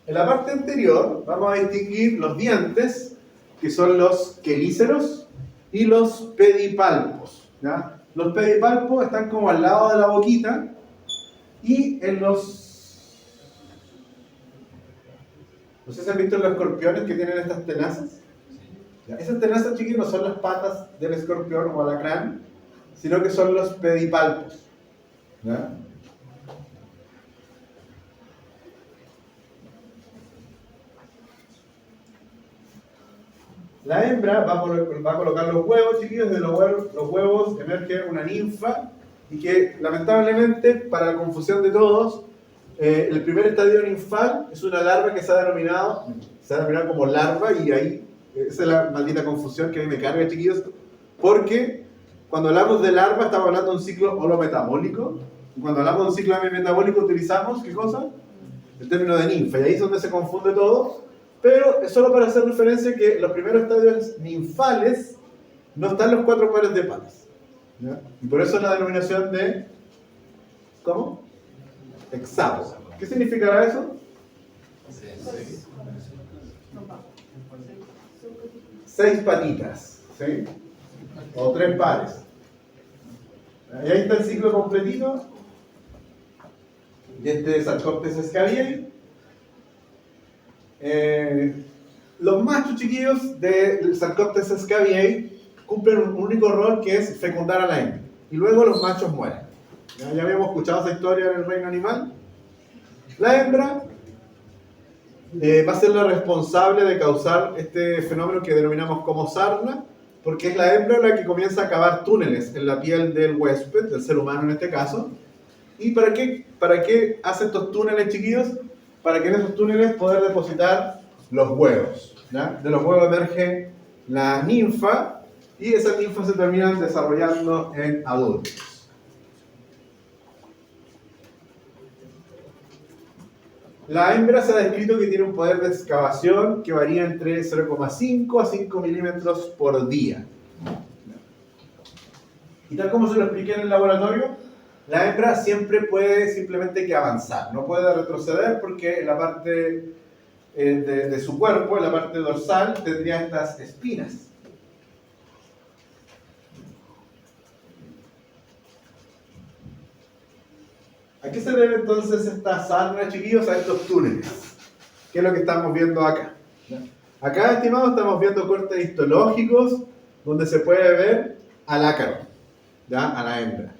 En la parte anterior vamos a distinguir los dientes, que son los quelíceros, y los pedipalpos, ¿ya? Los pedipalpos están como al lado de la boquita, y en los... No sé si han visto los escorpiones que tienen estas tenazas. ¿Ya? Esas tenazas, chiquillos, no son las patas del escorpión o alacrán, sino que son los pedipalpos, ¿ya? La hembra va a colocar los huevos, chiquillos. De los huevos emerge una ninfa, y que lamentablemente, para la confusión de todos, el primer estadio ninfal es una larva que se ha denominado como larva, y ahí esa es la maldita confusión que a mí me carga, chiquillos, porque cuando hablamos de larva estamos hablando de un ciclo holometabólico, y cuando hablamos de un ciclo hemimetabólico utilizamos, ¿qué cosa? El término de ninfa, y ahí es donde se confunde todo. Pero es solo para hacer referencia que los primeros estadios ninfales no están los 4 pares de patas, ¿ya? Y por eso la denominación de... ¿Cómo? Hexápodo. ¿Qué significará eso? 6 patitas, ¿sí? O 3 pares. Y ahí está el ciclo completito de este Sarcoptes scabiei. Los machos, chiquillos, del Sarcoptes scabiei cumplen un único rol, que es fecundar a la hembra, y luego los machos mueren. Ya habíamos escuchado esa historia en el reino animal. La hembra va a ser la responsable de causar este fenómeno que denominamos como sarna, porque es la hembra la que comienza a cavar túneles en la piel del huésped, del ser humano en este caso. ¿Y para qué hace estos túneles, chiquillos? Para que en esos túneles poder depositar los huevos, ¿ya? De los huevos emerge la ninfa, y esas ninfas se terminan desarrollando en adultos. La hembra se ha descrito que tiene un poder de excavación que varía entre 0,5 a 5 milímetros por día. Y tal como se lo expliqué en el laboratorio, la hembra siempre puede simplemente que avanzar, no puede retroceder, porque en la parte de su cuerpo, en la parte dorsal, tendría estas espinas. ¿A qué se debe entonces esta sarna, chiquillos? A estos túneles. ¿Qué es lo que estamos viendo acá? Acá, estimados, estamos viendo cortes histológicos donde se puede ver al ácaro, ¿ya? A la hembra,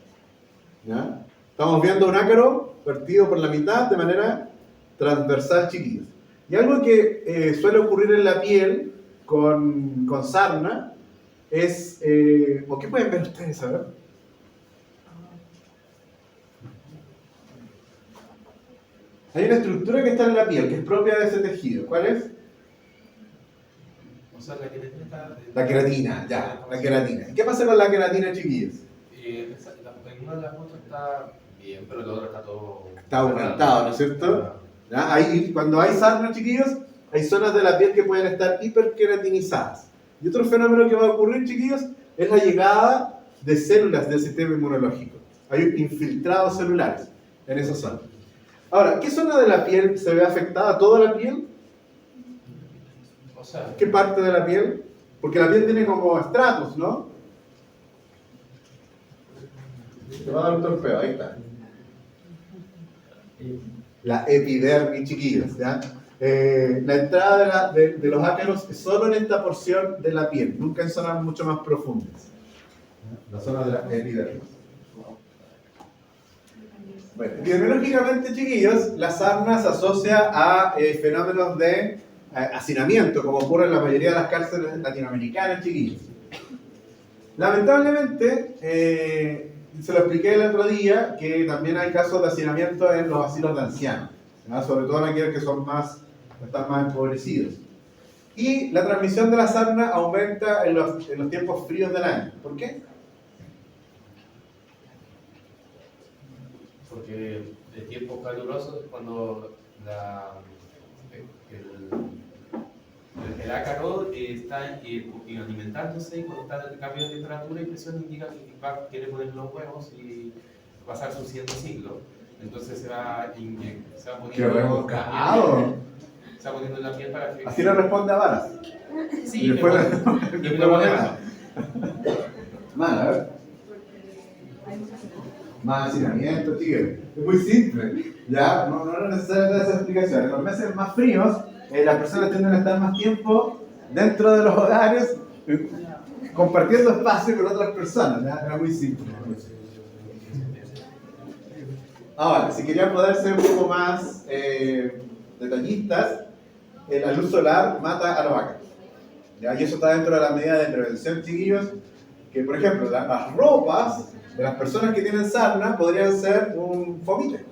¿ya? Estamos viendo un ácaro partido por la mitad de manera transversal, chiquillos. Y algo que suele ocurrir en la piel con sarna es... ¿o qué pueden ver ustedes? A ver. Hay una estructura que está en la piel, que es propia de ese tejido. ¿Cuál es? O sea, la queratina está... La queratina, ya, la queratina. ¿Y qué pasa con la queratina, chiquillos? En una de las fotos está bien, pero la otra está todo... Está aumentado, ¿no es cierto? ¿Ya? Cuando hay sarna, chiquillos, hay zonas de la piel que pueden estar hiperqueratinizadas. Y otro fenómeno que va a ocurrir, chiquillos, es la llegada de células del sistema inmunológico. Hay infiltrados celulares en esa zona. Ahora, ¿qué zona de la piel se ve afectada? ¿Toda la piel? O sea, ¿Qué parte de la piel? Porque la piel tiene como estratos, ¿no? Te va a dar un torpeo, ahí está. La epidermis, chiquillos, ¿ya? La entrada de los ácaros es solo en esta porción de la piel, nunca en zonas mucho más profundas. La zona de la epidermis. Bueno, epidemiológicamente, chiquillos, la sarna se asocia a fenómenos de hacinamiento, como ocurre en la mayoría de las cárceles latinoamericanas, chiquillos. Lamentablemente, se lo expliqué el otro día, que también hay casos de hacinamiento en los asilos de ancianos, ¿no? Sobre todo en aquellos que están más empobrecidos. Y la transmisión de la sarna aumenta en los tiempos fríos del año. ¿Por qué? porque en tiempos calurosos es cuando el ácaro está alimentándose y cuando está en el cambio de temperatura y presión indica que quiere poner los huevos y pasar su siguiente ciclo. Entonces se va poniendo, ¡Qué rebuscado! Se va poniendo en la piel para que... Así le responde a Varas. Sí, Y después le pone mal, a ver. Más hacinamiento, tigre. Es muy simple. Ya, no es necesario esa explicación. En los meses más fríos, las personas tienden a estar más tiempo dentro de los hogares, compartiendo espacio con otras personas. ¿Ya? Era muy simple. Ahora, si querían poder ser un poco más detallistas, la luz solar mata a los ácaros. ¿Ya? Y eso está dentro de la medida de prevención, chiquillos. Que, por ejemplo, las ropas de las personas que tienen sarna podrían ser un fomite.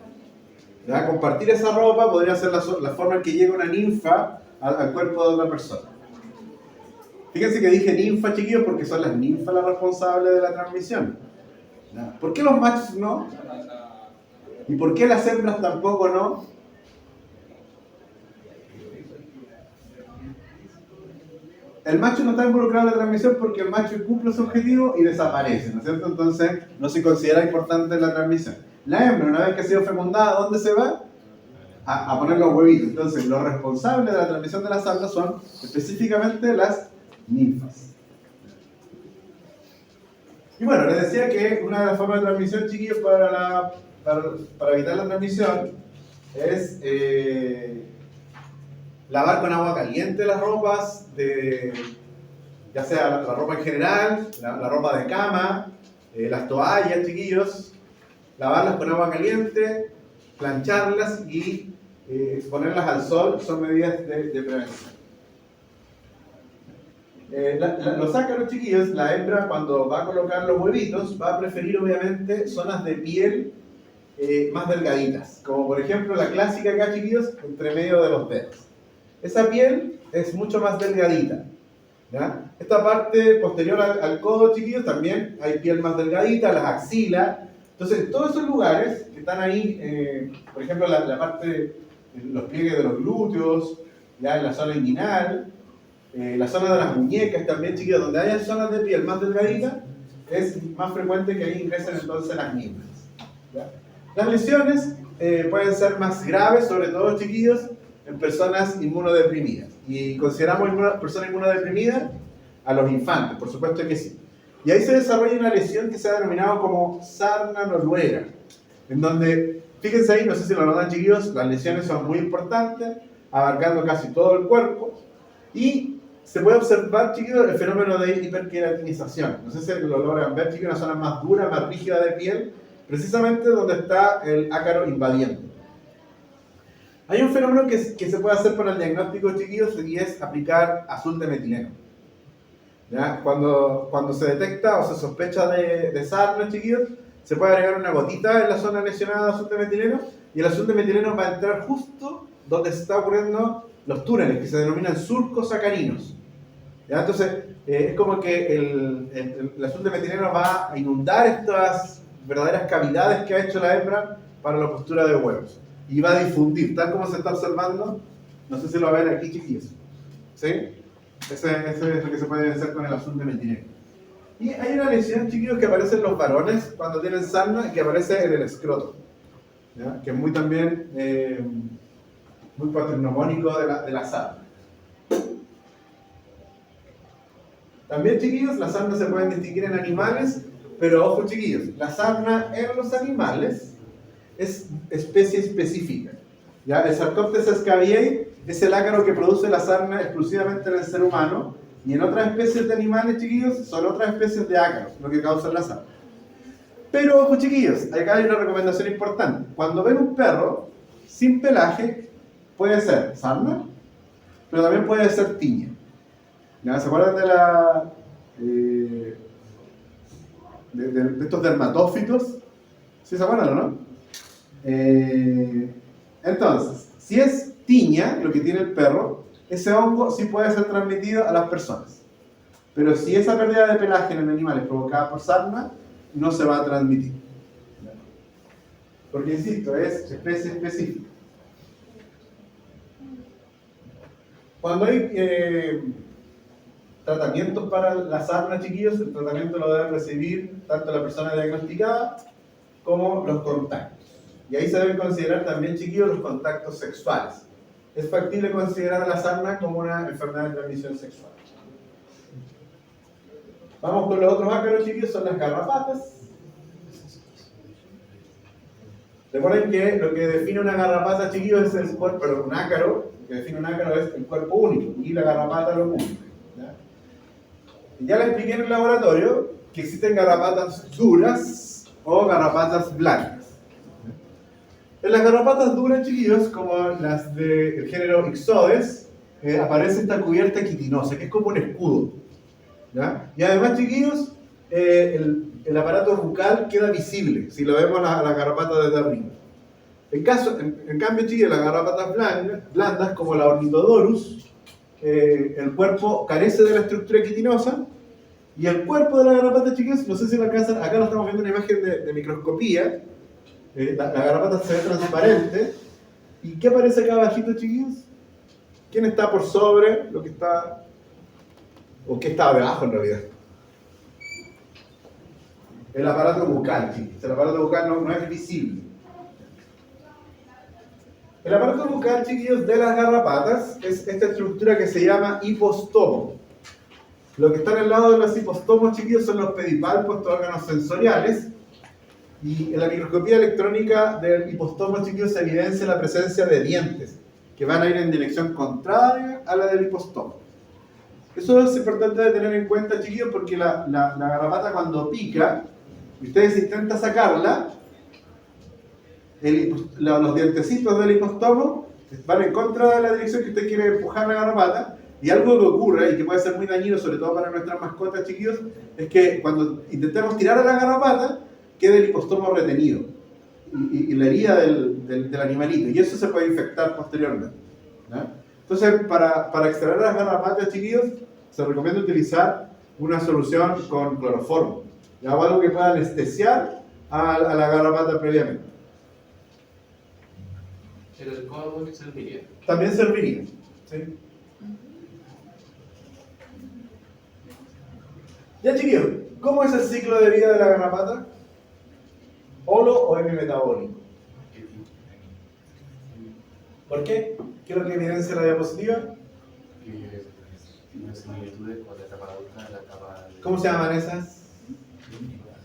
¿Ya? Compartir esa ropa podría ser la forma en que llega una ninfa al cuerpo de otra persona. Fíjense que dije ninfa, chiquillos, porque son las ninfas las responsables de la transmisión. ¿Ya? ¿Por qué los machos no? ¿Y por qué las hembras tampoco no? El macho no está involucrado en la transmisión porque el macho cumple su objetivo y desaparece, ¿no es cierto? Entonces no se considera importante la transmisión. La hembra, una vez que ha sido fecundada, ¿dónde se va? A poner los huevitos. Entonces los responsables de la transmisión de las sarna son específicamente las ninfas. Y bueno, les decía que una de las formas de transmisión, chiquillos, para evitar la transmisión es lavar con agua caliente las ropas, ya sea la ropa en general, la ropa de cama, las toallas, chiquillos, lavarlas con agua caliente, plancharlas y exponerlas al sol son medidas de prevención. Los ácaros, chiquillos, la hembra cuando va a colocar los huevitos va a preferir obviamente zonas de piel más delgaditas, como por ejemplo la clásica acá, chiquillos, entre medio de los dedos. Esa piel es mucho más delgadita, ¿ya? Esta parte posterior al codo, chiquillos, también hay piel más delgadita, las axilas. Entonces, todos esos lugares que están ahí, por ejemplo, la parte, los pliegues de los glúteos, ya en la zona inguinal, la zona de las muñecas también, chiquillos, donde haya zonas de piel más delgaditas, es más frecuente que ahí ingresen entonces las ninfas, ¿ya? Las lesiones pueden ser más graves, sobre todo, chiquillos, en personas inmunodeprimidas. Y consideramos personas inmunodeprimidas a los infantes, por supuesto que sí. Y ahí se desarrolla una lesión que se ha denominado como sarna noruega, en donde, fíjense ahí, no sé si lo notan, chiquillos, las lesiones son muy importantes, abarcando casi todo el cuerpo, y se puede observar, chiquillos, el fenómeno de hiperqueratinización. No sé si lo logran ver, chiquillos, una zona más dura, más rígida de piel, precisamente donde está el ácaro invadiendo. Hay un fenómeno que se puede hacer para el diagnóstico, chiquillos, y es aplicar azul de metileno. ¿Ya? Cuando se detecta o se sospecha de sarna, chiquillos, se puede agregar una gotita en la zona lesionada de azul de metileno, y el azul de metileno va a entrar justo donde se están ocurriendo los túneles, que se denominan surcos sacarinos. ¿Ya? Entonces, es como que el azul de metileno va a inundar estas verdaderas cavidades que ha hecho la hembra para la postura de huevos. y va a difundir, tal como se está observando. No sé si lo ven aquí, chiquillos. ¿Sí? Ese es lo que se puede hacer con el azul de metileno. Y hay una lesión, chiquillos, que aparece en los varones cuando tienen sarna y que aparece en el escroto, ¿ya? Que es muy también muy paternogónico de la sarna. También, chiquillos, las sarnas se pueden distinguir en animales, pero ojo, chiquillos, la sarna en los animales es especie específica, ¿ya? El Sarcoptes scabiei es el ácaro que produce la sarna exclusivamente en el ser humano, y en otras especies de animales, chiquillos, son otras especies de ácaros lo que causa la sarna. Pero ojo, chiquillos, acá hay una recomendación importante. Cuando ven un perro sin pelaje, puede ser sarna, pero también puede ser tiña. ¿Ya? ¿Se acuerdan de estos dermatófitos? ¿Sí se acuerdan o no? Entonces, si es tiña, lo que tiene el perro, ese hongo sí puede ser transmitido a las personas. Pero si esa pérdida de pelaje en el animal es provocada por sarna, no se va a transmitir. Porque, insisto, es especie específica. Cuando hay tratamientos para la sarna, chiquillos, el tratamiento lo debe recibir tanto la persona diagnosticada como los contactos. Y ahí se deben considerar también, chiquillos, los contactos sexuales. Es factible considerar a la sarna como una enfermedad de transmisión sexual. Vamos con los otros ácaros, chiquillos, son las garrapatas. Recuerden que lo que define una garrapata, chiquillos, es el cuerpo, pero un ácaro, lo que define un ácaro es el cuerpo único, y la garrapata lo cumple. Ya les expliqué en el laboratorio que existen garrapatas duras o garrapatas blancas. En las garrapatas duras, chiquillos, como las del género Ixodes, aparece esta cubierta quitinosa, que es como un escudo, ¿ya? Y además, chiquillos, el aparato bucal queda visible si lo vemos la garrapata desde arriba. En cambio, chiquillos, las garrapatas blandas, como la Ornithodorus, el cuerpo carece de la estructura quitinosa, y el cuerpo de la garrapata, chicos, no sé si lo alcanzan, acá lo estamos viendo en una imagen de microscopía, la garrapata se ve transparente, y ¿qué aparece acá abajito, chiquillos? ¿Quién está por sobre lo que está, o qué está debajo en realidad? El aparato bucal, chicos. El aparato bucal no es visible. El aparato bucal, chiquillos, de las garrapatas es esta estructura que se llama hipostomo. Lo que está al lado de los hipostomos, chiquillos, son los pedipalpos, estos órganos sensoriales. Y en la microscopía electrónica del hipostomo, chiquillos, se evidencia la presencia de dientes que van a ir en dirección contraria a la del hipostomo. Eso es importante de tener en cuenta, chiquillos, porque la garrapata cuando pica, y ustedes intentan sacarla, los dientecitos del hipostomo van en contra de la dirección que usted quiere empujar la garrapata, y algo que ocurre y que puede ser muy dañino, sobre todo para nuestras mascotas, chiquillos, es que cuando intentemos tirar a la garrapata, quede el hipostomo retenido y la herida del animalito, y eso se puede infectar posteriormente, ¿ya? Entonces, para extraer las garrapatas, chiquillos, se recomienda utilizar una solución con cloroformo, ¿ya? O algo que pueda anestesiar a la garrapata previamente. Pero el codo serviría. También serviría, ¿sí? Ya, chiquillos, ¿cómo es el ciclo de vida de la garrapata? ¿Holo o hemimetabólico? ¿Por qué? ¿Qué es lo que evidencia la diapositiva? Tiene similitudes con la etapa adulta y la etapa... ¿Cómo se llaman esas?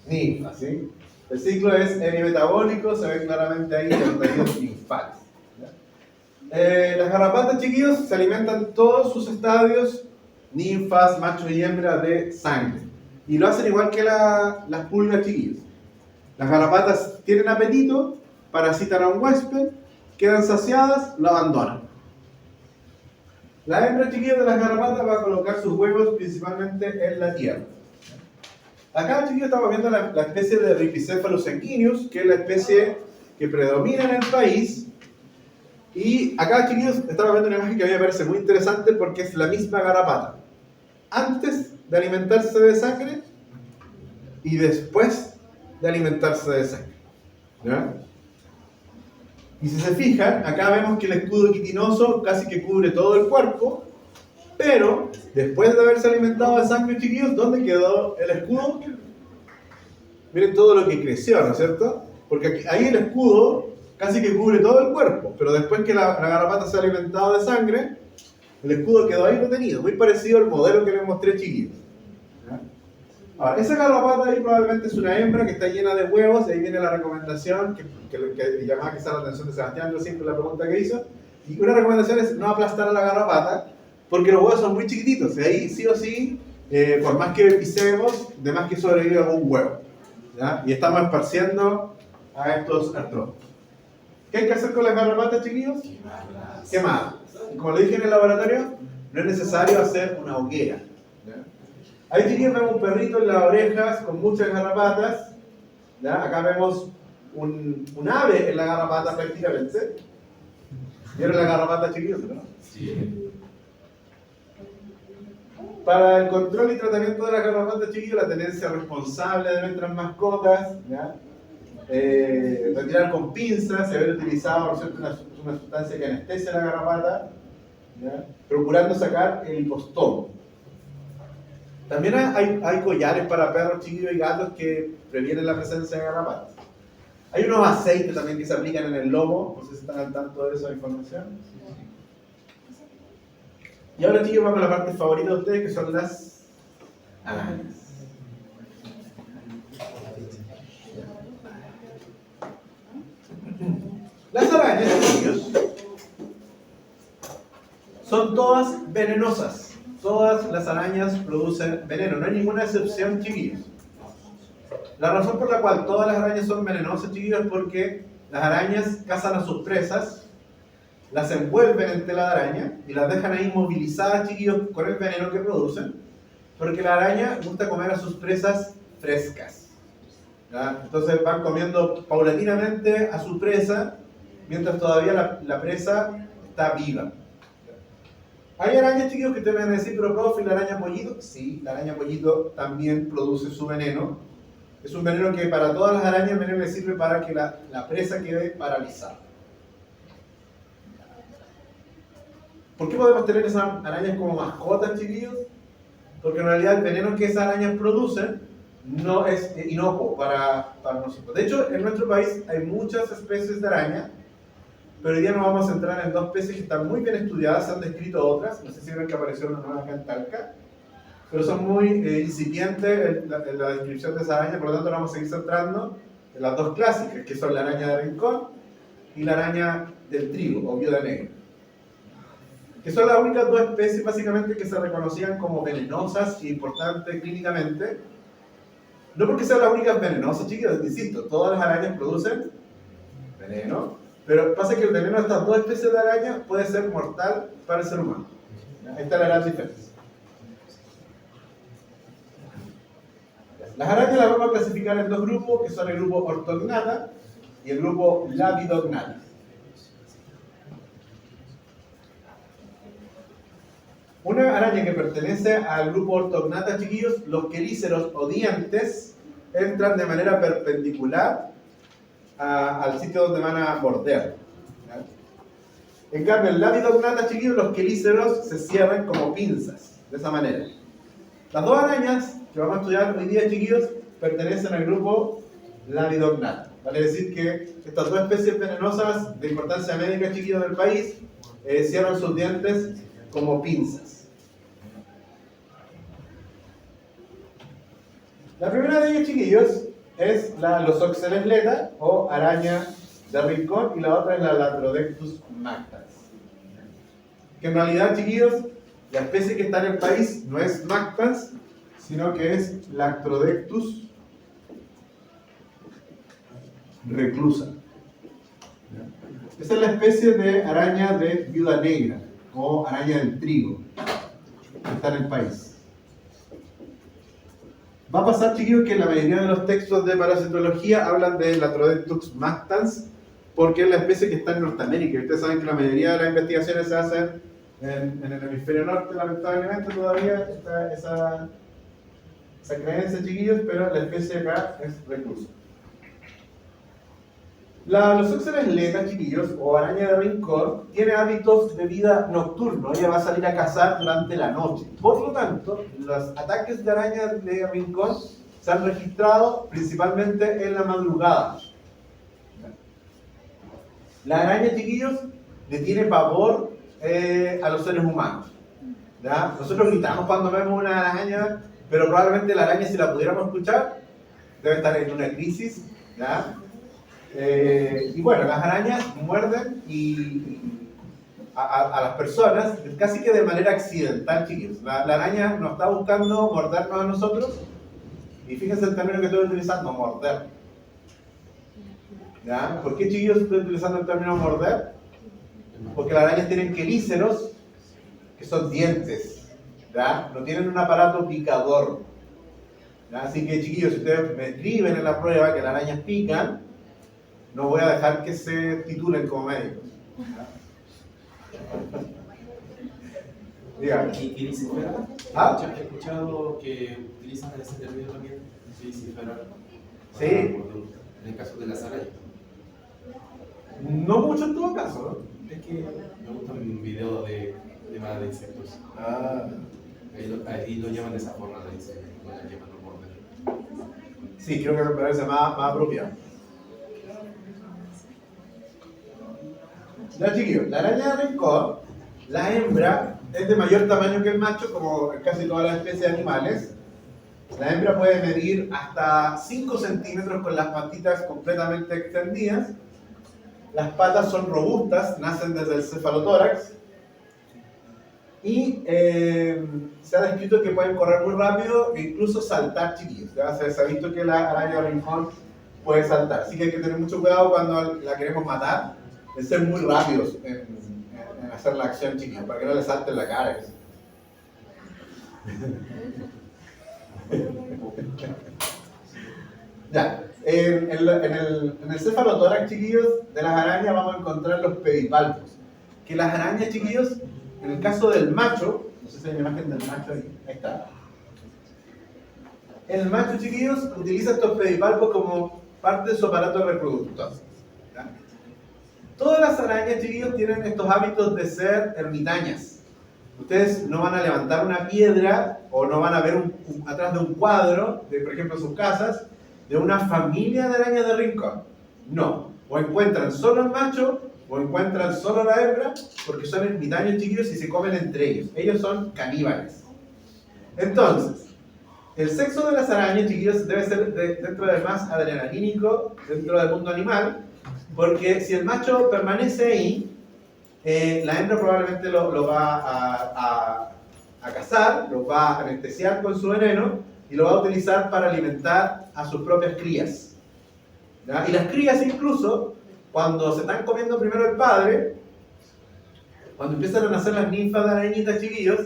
Ninfas, ¿sí? El ciclo es hemimetabólico, se ve claramente ahí en los estadios ninfales. Las garrapatas, chiquillos, se alimentan todos sus estadios, ninfas, macho y hembra, de sangre. Y lo hacen igual que las pulgas, chiquillos. Las garrapatas tienen apetito, parasitan a un huésped, quedan saciadas, lo abandonan. La hembra, chiquillos, de las garrapatas va a colocar sus huevos principalmente en la tierra. Acá, chiquillos, estamos viendo la especie de Rhipicephalus sanguineus, que es la especie que predomina en el país. Y acá, chiquillos, estamos viendo una imagen que a mí me parece muy interesante porque es la misma garrapata. Antes de alimentarse de sangre y después de alimentarse de sangre, ¿ya? Y si se fijan, acá vemos que el escudo quitinoso casi que cubre todo el cuerpo, pero después de haberse alimentado de sangre, chiquillos, ¿dónde quedó el escudo? Miren todo lo que creció, ¿no es cierto? Porque aquí, ahí el escudo casi que cubre todo el cuerpo, pero después que la garrapata se ha alimentado de sangre, el escudo quedó ahí retenido, muy parecido al modelo que les mostré, chiquillos. ¿Ya? Ahora, esa garrapata ahí probablemente es una hembra que está llena de huevos, y ahí viene la recomendación que llamaba quizá la atención de Sebastián recién con la pregunta que hizo. Y una recomendación es no aplastar a la garrapata, porque los huevos son muy chiquititos, y ahí sí o sí, por más que pisemos, de más que sobrevive algún huevo. ¿Ya? Y estamos esparciendo a estos artrópodos. ¿Qué hay que hacer con las garrapatas, chiquillos? Quemarlas. Y como le dije en el laboratorio, no es necesario hacer una hoguera. ¿Ya? Ahí, chiquillos, vemos un perrito en las orejas con muchas garrapatas. ¿Ya? Acá vemos un ave en la garrapata prácticamente. ¿Vieron la garrapata, chiquillos? ¿No? Sí. Para el control y tratamiento de las garrapatas, chiquillos, la tenencia responsable de nuestras mascotas, ¿ya? Retirar con pinzas, se haber utilizado, por cierto, una sustancia que anestesia la garrapata, ¿ya? Procurando sacar el hipostomo. También hay collares para perros, chiquillos y gatos que previenen la presencia de garrapatas. Hay unos aceites también que se aplican en el lomo, no sé si están al tanto de esa información. Y ahora, chicos, vamos a la parte favorita de ustedes, que son las arañas. Las arañas, chicos, son todas venenosas. Todas las arañas producen veneno, no hay ninguna excepción, chiquillos. La razón por la cual todas las arañas son venenosas, chiquillos, es porque las arañas cazan a sus presas, las envuelven en tela de araña y las dejan ahí inmovilizadas, chiquillos, con el veneno que producen, porque la araña gusta comer a sus presas frescas. ¿Ya? Entonces van comiendo paulatinamente a su presa mientras todavía la presa está viva. Hay arañas, chiquillos, que te van a decir, pero profe, ¿la araña pollito? Sí, la araña pollito también produce su veneno. Es un veneno que para todas las arañas el veneno le sirve para que la presa quede paralizada. ¿Por qué podemos tener esas arañas como mascotas, chiquillos? Porque en realidad el veneno que esas arañas producen no es inocuo para nosotros. De hecho, en nuestro país hay muchas especies de araña, pero hoy día nos vamos a centrar en dos especies que están muy bien estudiadas, se han descrito otras, no sé si ven que apareció una nueva acá en Talca, pero son muy incipientes en la descripción de esa araña, por lo tanto nos vamos a seguir centrando en las dos clásicas, que son la araña de rincón y la araña del trigo, o viuda negra. Que son las únicas dos especies básicamente que se reconocían como venenosas e importantes clínicamente. No porque sean las únicas venenosas, chicos, insisto, todas las arañas producen veneno, pero pasa que el veneno de estas dos especies de araña puede ser mortal para el ser humano. Ahí está la gran diferencia. Las arañas las vamos a clasificar en dos grupos, que son el grupo Orthognata y el grupo Labidognata. Una araña que pertenece al grupo Orthognata, chiquillos, los quelíceros o dientes entran de manera perpendicular al sitio donde van a morder. ¿Ya? En cambio, en Labidognata, chiquillos, los quelíceros se cierran como pinzas, de esa manera. Las dos arañas que vamos a estudiar hoy día, chiquillos, pertenecen al grupo Labidognata. Vale decir que estas dos especies venenosas de importancia médica, chiquillos, del país, cierran sus dientes como pinzas. La primera de ellas, chiquillos, es la Losoxenesleta o araña de rincón, y la otra es la Latrodectus mactans. Que en realidad, chiquillos, la especie que está en el país no es mactans, sino que es Latrodectus reclusa. Esa es la especie de araña de viuda negra o araña del trigo que está en el país. Va a pasar, chiquillos, que la mayoría de los textos de parasitología hablan de Latrodectus mactans porque es la especie que está en Norteamérica. Ustedes saben que la mayoría de las investigaciones se hacen en el hemisferio norte, lamentablemente todavía está esa creencia, chiquillos, pero la especie acá es reclusa. Los oxoresletas, chiquillos, o araña de rincón, tiene hábitos de vida nocturno. Ella va a salir a cazar durante la noche. Por lo tanto, los ataques de araña de rincón se han registrado principalmente en la madrugada. La araña, chiquillos, le tiene pavor a los seres humanos. ¿Ya? Nosotros gritamos cuando vemos una araña, pero probablemente la araña, si la pudiéramos escuchar, debe estar en una crisis. ¿Ya? Y bueno, las arañas muerden a las personas casi que de manera accidental, chiquillos. La araña no está buscando mordernos a nosotros, y fíjense el término que estoy utilizando, morder. ¿Ya? ¿Por qué, chiquillos, estoy utilizando el término morder? Porque las arañas tienen quelíceros, que son dientes. ¿Ya? No tienen un aparato picador. ¿Ya? Así que, chiquillos, si ustedes me escriben en la prueba que las arañas pican, no voy a dejar que se titulen como médicos. Dígame. ¿Y grisífera? ¿Ah? He escuchado que utilizan ese término también, grisífera. Sí. En el caso de las arañas. No mucho en todo caso, ¿no? Es que me gusta un video de tema de insectos. Ah, Ahí lo llaman de esa forma, le dicen, no le llaman no morder. sí, creo que me parece más apropiado. Ya, chiquillos, la araña de rincón, la hembra es de mayor tamaño que el macho, como en casi todas las especies de animales. La hembra puede medir hasta 5 centímetros con las patitas completamente extendidas. Las patas son robustas, nacen desde el cefalotórax. Y se ha descrito que pueden correr muy rápido e incluso saltar, chiquillos. ¿Ya? Se ha visto que la araña de rincón puede saltar. Así que hay que tener mucho cuidado cuando la queremos matar, de ser muy rápidos en hacer la acción, chiquillos, para que no le salte en la cara. Ya, en el cefalotórax, chiquillos, de las arañas vamos a encontrar los pedipalpos. Que las arañas, chiquillos, en el caso del macho, no sé si hay una imagen del macho ahí está. El macho, chiquillos, utiliza estos pedipalpos como parte de su aparato reproductor. ¿Ya? Todas las arañas, chiquillos, tienen estos hábitos de ser ermitañas. Ustedes no van a levantar una piedra o no van a ver atrás de un cuadro, de, por ejemplo, sus casas, de una familia de arañas de rincón. No. O encuentran solo el macho o encuentran solo la hembra, porque son ermitaños, chiquillos, y se comen entre ellos. Ellos son caníbales. Entonces, el sexo de las arañas, chiquillos, debe ser dentro del más adrenalínico dentro del mundo animal, porque si el macho permanece ahí, la hembra probablemente lo va a cazar, lo va a anestesiar con su veneno y lo va a utilizar para alimentar a sus propias crías. ¿Ya? Y las crías incluso, cuando se están comiendo primero el padre, cuando empiezan a nacer las ninfas de arañitas, chiquillos,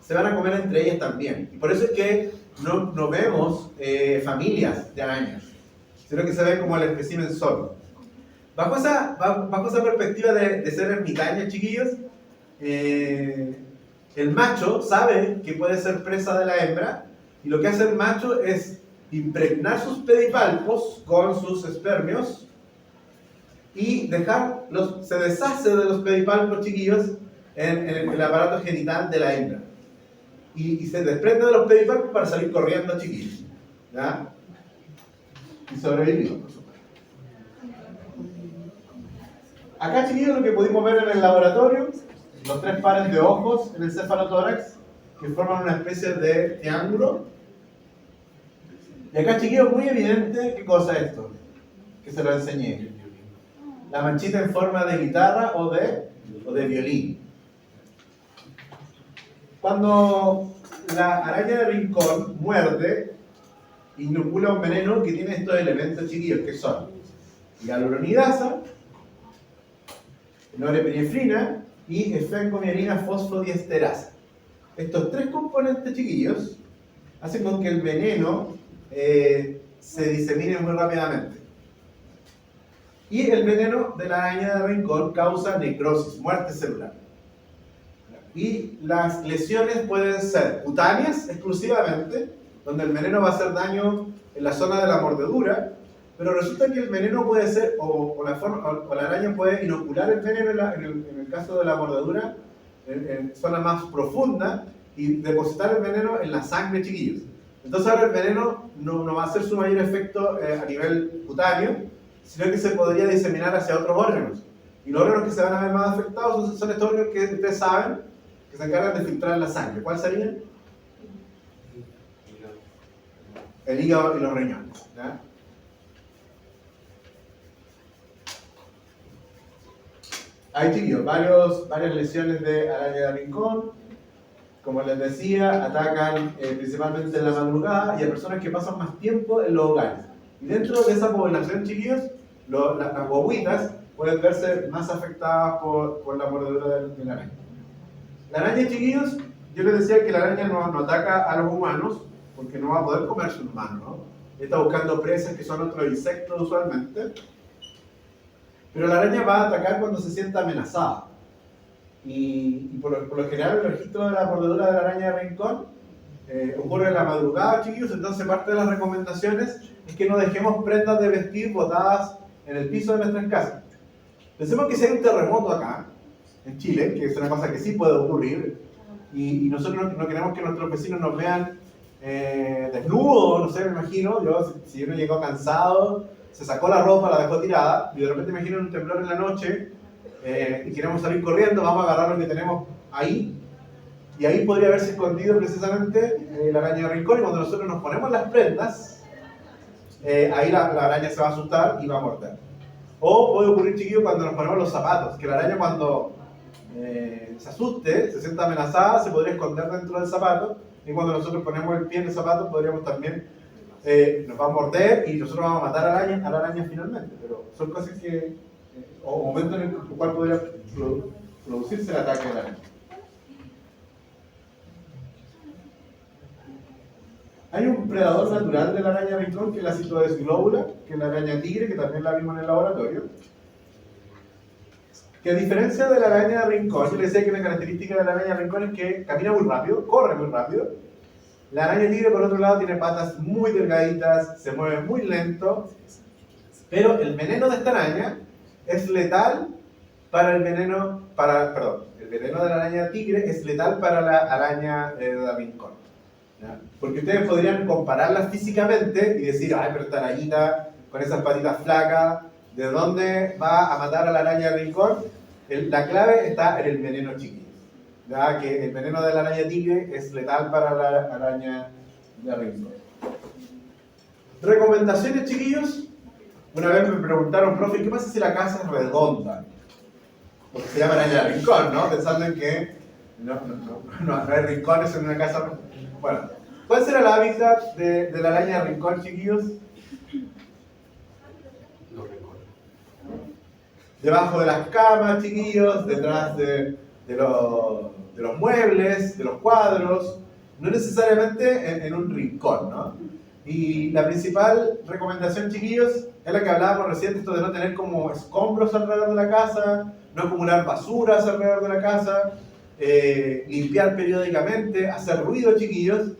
se van a comer entre ellas también. Y por eso es que no vemos familias de arañas, sino que se ve como el espécimen solo. Bajo esa perspectiva de ser ermitañas, chiquillos, el macho sabe que puede ser presa de la hembra, y lo que hace el macho es impregnar sus pedipalpos con sus espermios y se deshace de los pedipalpos, chiquillos, en el aparato genital de la hembra. Y se desprende de los pedipalpos para salir corriendo, chiquillos. ¿Ya? Y sobrevivir, por supuesto. Acá, chiquillos, lo que pudimos ver en el laboratorio, los 3 pares de ojos en el cefalotórax, que forman una especie de triángulo. Y acá, chiquillos, muy evidente, ¿qué cosa es esto? Que se lo enseñé. La manchita en forma de guitarra o de violín. Cuando la araña de rincón muerde, inocula un veneno que tiene estos elementos, chiquillos, que son hialuronidasa, norepinefrina y efencomielina fosfodiesterasa. Estos 3 componentes, chiquillos, hacen con que el veneno se disemine muy rápidamente. Y el veneno de la araña de rincón causa necrosis, muerte celular. Y las lesiones pueden ser cutáneas exclusivamente, donde el veneno va a hacer daño en la zona de la mordedura, pero resulta que el veneno puede ser, o la araña puede inocular el veneno en el caso de la mordedura, en zona más profunda, y depositar el veneno en la sangre, chiquillos. Entonces ahora el veneno no va a hacer su mayor efecto a nivel cutáneo, sino que se podría diseminar hacia otros órganos. Y los órganos que se van a ver más afectados son estos órganos que ustedes saben, que se encargan de filtrar la sangre. ¿Cuál serían? El hígado y los riñones. ¿Ya? Hay, chiquillos, varias lesiones de araña de rincón. Como les decía, atacan principalmente en la madrugada y a personas que pasan más tiempo en los hogares. Y dentro de esa población, chiquillos, las guaguitas pueden verse más afectadas por la mordedura de la araña. La araña, chiquillos, yo les decía que la araña no ataca a los humanos porque no va a poder comerse un humano, ¿no? Está buscando presas que son otros insectos usualmente. Pero la araña va a atacar cuando se sienta amenazada. Y por lo general el registro de la mordedura de la araña de rincón ocurre en la madrugada, chiquillos. Entonces parte de las recomendaciones es que no dejemos prendas de vestir botadas en el piso de nuestras casas. Pensemos que si hay un terremoto acá, en Chile, que es una cosa que sí puede ocurrir, y nosotros no queremos que nuestros vecinos nos vean desnudos, no sé, me imagino, si uno llegó cansado, se sacó la ropa, la dejó tirada, y de repente imagino un temblor en la noche, y queremos salir corriendo, vamos a agarrar lo que tenemos ahí, y ahí podría haberse escondido precisamente la araña de rincón, y cuando nosotros nos ponemos las prendas, ahí la araña se va a asustar y va a morder. O puede ocurrir, chiquillos, cuando nos ponemos los zapatos, que la araña cuando se asuste, se sienta amenazada, se podría esconder dentro del zapato, y cuando nosotros ponemos el pie en el zapato, podríamos también, nos va a morder y nosotros vamos a matar a la araña finalmente. Pero son cosas que, o momentos en el cual podría producirse el ataque de la araña. Hay un predador natural de la araña rincón, que es la Cytodes globula, que es la araña tigre, que también la vimos en el laboratorio. Que a diferencia de la araña de rincón, yo les decía que una característica de la araña de rincón es que camina muy rápido, corre muy rápido. La araña tigre, por otro lado, tiene patas muy delgaditas, se mueve muy lento, pero el veneno de esta araña es letal para el veneno de la araña tigre es letal para la araña de rincón. ¿Ya? Porque ustedes podrían compararlas físicamente y decir, ay, pero esta arañita con esas patitas flacas, ¿de dónde va a matar a la araña de rincón? La clave está en el veneno, chiquillos. ¿Ya? Que el veneno de la araña tigre es letal para la araña de rincón. Recomendaciones, chiquillos. Una vez me preguntaron, profe, ¿qué pasa si la casa es redonda? Porque se llama araña de rincón, ¿no? Pensando en que no hay rincones en una casa. Bueno, ¿cuál será el hábitat de la araña de rincón, chiquillos? Debajo de las camas, chiquillos, detrás de los muebles, de los cuadros, no necesariamente en un rincón, ¿no? Y la principal recomendación, chiquillos, es la que hablábamos recién, esto de no tener como escombros alrededor de la casa, no acumular basuras alrededor de la casa, limpiar periódicamente, hacer ruido, chiquillos,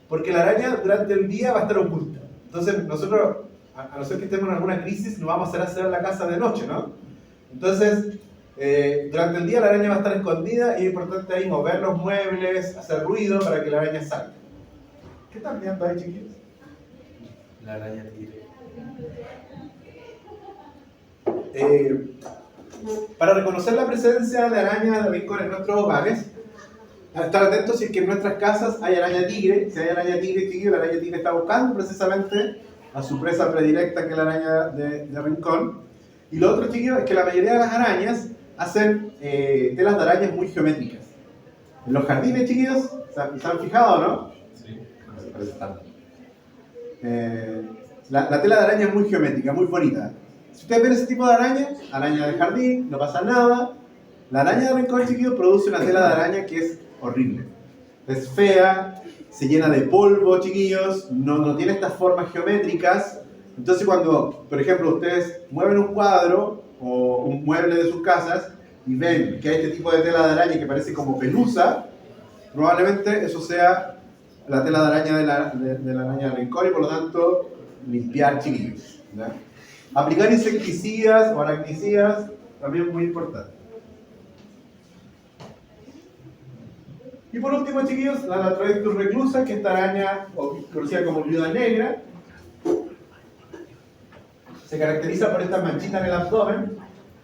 porque la araña durante el día va a estar oculta. Entonces nosotros, a no ser que estemos en alguna crisis, no vamos a hacer la casa de noche, ¿no? Entonces, durante el día la araña va a estar escondida y es importante ahí mover los muebles, hacer ruido para que la araña salga. ¿Qué están viendo ahí, chiquillos? La araña tigre. Para reconocer la presencia de arañas de rincón en nuestros hogares, estar atentos si es que en nuestras casas hay araña tigre. Si hay araña tigre, chiquillos, la araña tigre está buscando precisamente a su presa predilecta, que es la araña de rincón. Y lo otro, chiquillos, es que la mayoría de las arañas hacen telas de arañas muy geométricas. En los jardines, chiquillos, ¿se han fijado, no? Sí. La tela de araña es muy geométrica, muy bonita. Si ustedes ven ese tipo de araña de jardín, no pasa nada. La araña de rincón, chiquillos, produce una tela de araña que es horrible. Es fea, se llena de polvo, chiquillos, no tiene estas formas geométricas. Entonces cuando, por ejemplo, ustedes mueven un cuadro o un mueble de sus casas y ven que hay este tipo de tela de araña que parece como pelusa, probablemente eso sea la tela de araña de la araña de rincón, y por lo tanto limpiar, chiquillos. ¿Ya? Aplicar insecticidas o aracnicidas también muy importante. Y por último, chiquillos, la Latrodectus reclusa, que es esta araña conocida como viuda negra. Se caracteriza por estas manchitas en el abdomen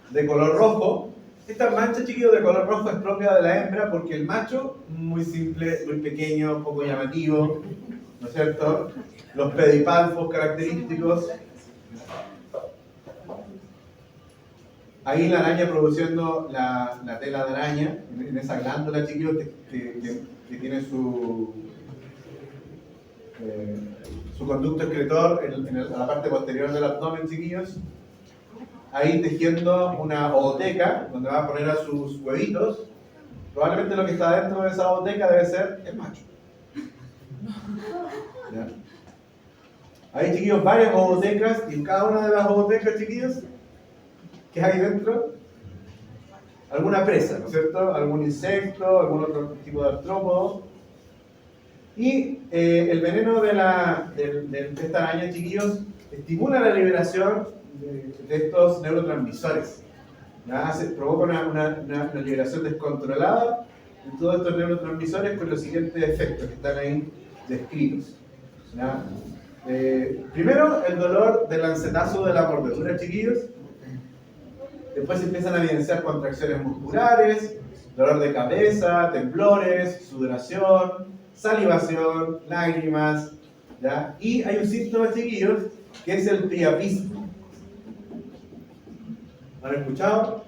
de color rojo. Esta mancha, chiquillos, de color rojo es propia de la hembra porque el macho, muy simple, muy pequeño, poco llamativo, ¿no es cierto? Los pedipalpos característicos. Ahí la araña produciendo la tela de araña, en esa glándula, chiquillos, que tiene su conducto excretor en la parte posterior del abdomen, chiquillos. Ahí tejiendo una ooteca, donde va a poner a sus huevitos. Probablemente lo que está dentro de esa ooteca debe ser el macho. ¿Ya? Hay, chiquillos, varias ootecas, y en cada una de las ootecas, chiquillos, ¿qué hay dentro? Alguna presa, ¿no es cierto? Algún insecto, algún otro tipo de artrópodo. Y el veneno de esta araña, chiquillos, estimula la liberación de estos neurotransmisores. ¿Ya? Se provoca una liberación descontrolada de todos estos neurotransmisores con los siguientes efectos que están ahí descritos. ¿Ya? Primero, el dolor del lancetazo de la mordedura, chiquillos. Después se empiezan a evidenciar contracciones musculares, dolor de cabeza, temblores, sudoración, salivación, lágrimas, ¿ya? Y hay un síntoma, chiquillos, que es el priapismo. ¿Lo han escuchado?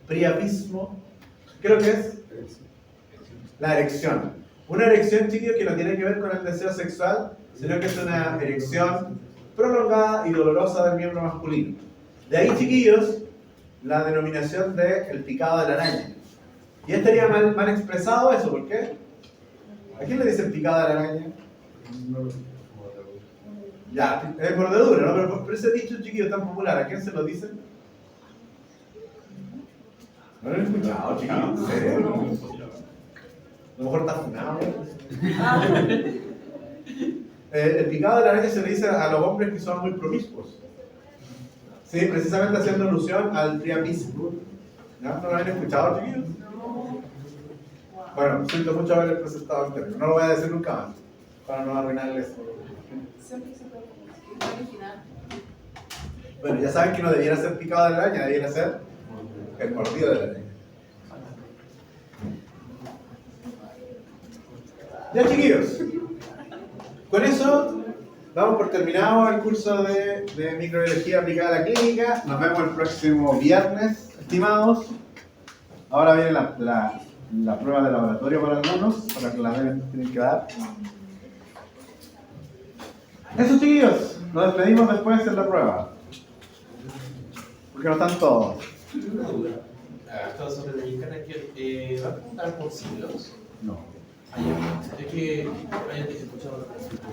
Priapismo. ¿Qué es lo que es? La erección. Una erección, chiquillos, que no tiene que ver con el deseo sexual, sino que es una erección prolongada y dolorosa del miembro masculino. De ahí, chiquillos, la denominación de el picado de la araña. Y estaría mal expresado eso, ¿por qué? ¿A quién le dicen picado de la araña? Ya, es mordedura, ¿no? Pero ese dicho, chiquillo, tan popular, ¿a quién se lo dicen? ¿No lo han escuchado, chiquillo? ¿En serio? A lo mejor está funado. El picado de la araña se le dice a los hombres que son muy promiscuos. Sí, precisamente haciendo alusión al priapismo. ¿No lo habían escuchado, chiquillos? Bueno, siento mucho haberles presentado el término. No lo voy a decir nunca más, para no arruinarles. Bueno, ya saben que no debiera ser picado de la araña, debiera ser el mordido de la araña. Ya, chiquillos, con eso damos por terminado el curso de microbiología aplicada a la clínica. Nos vemos el próximo viernes, estimados. Ahora viene la prueba de laboratorio para algunos, para que la tienen que dar. Eso, chiquillos, nos despedimos después de la prueba. Porque no están todos. Una duda. Esto sobre la gincana, que ¿va a preguntar por siglos? No. Es que hayan escuchado la consulta.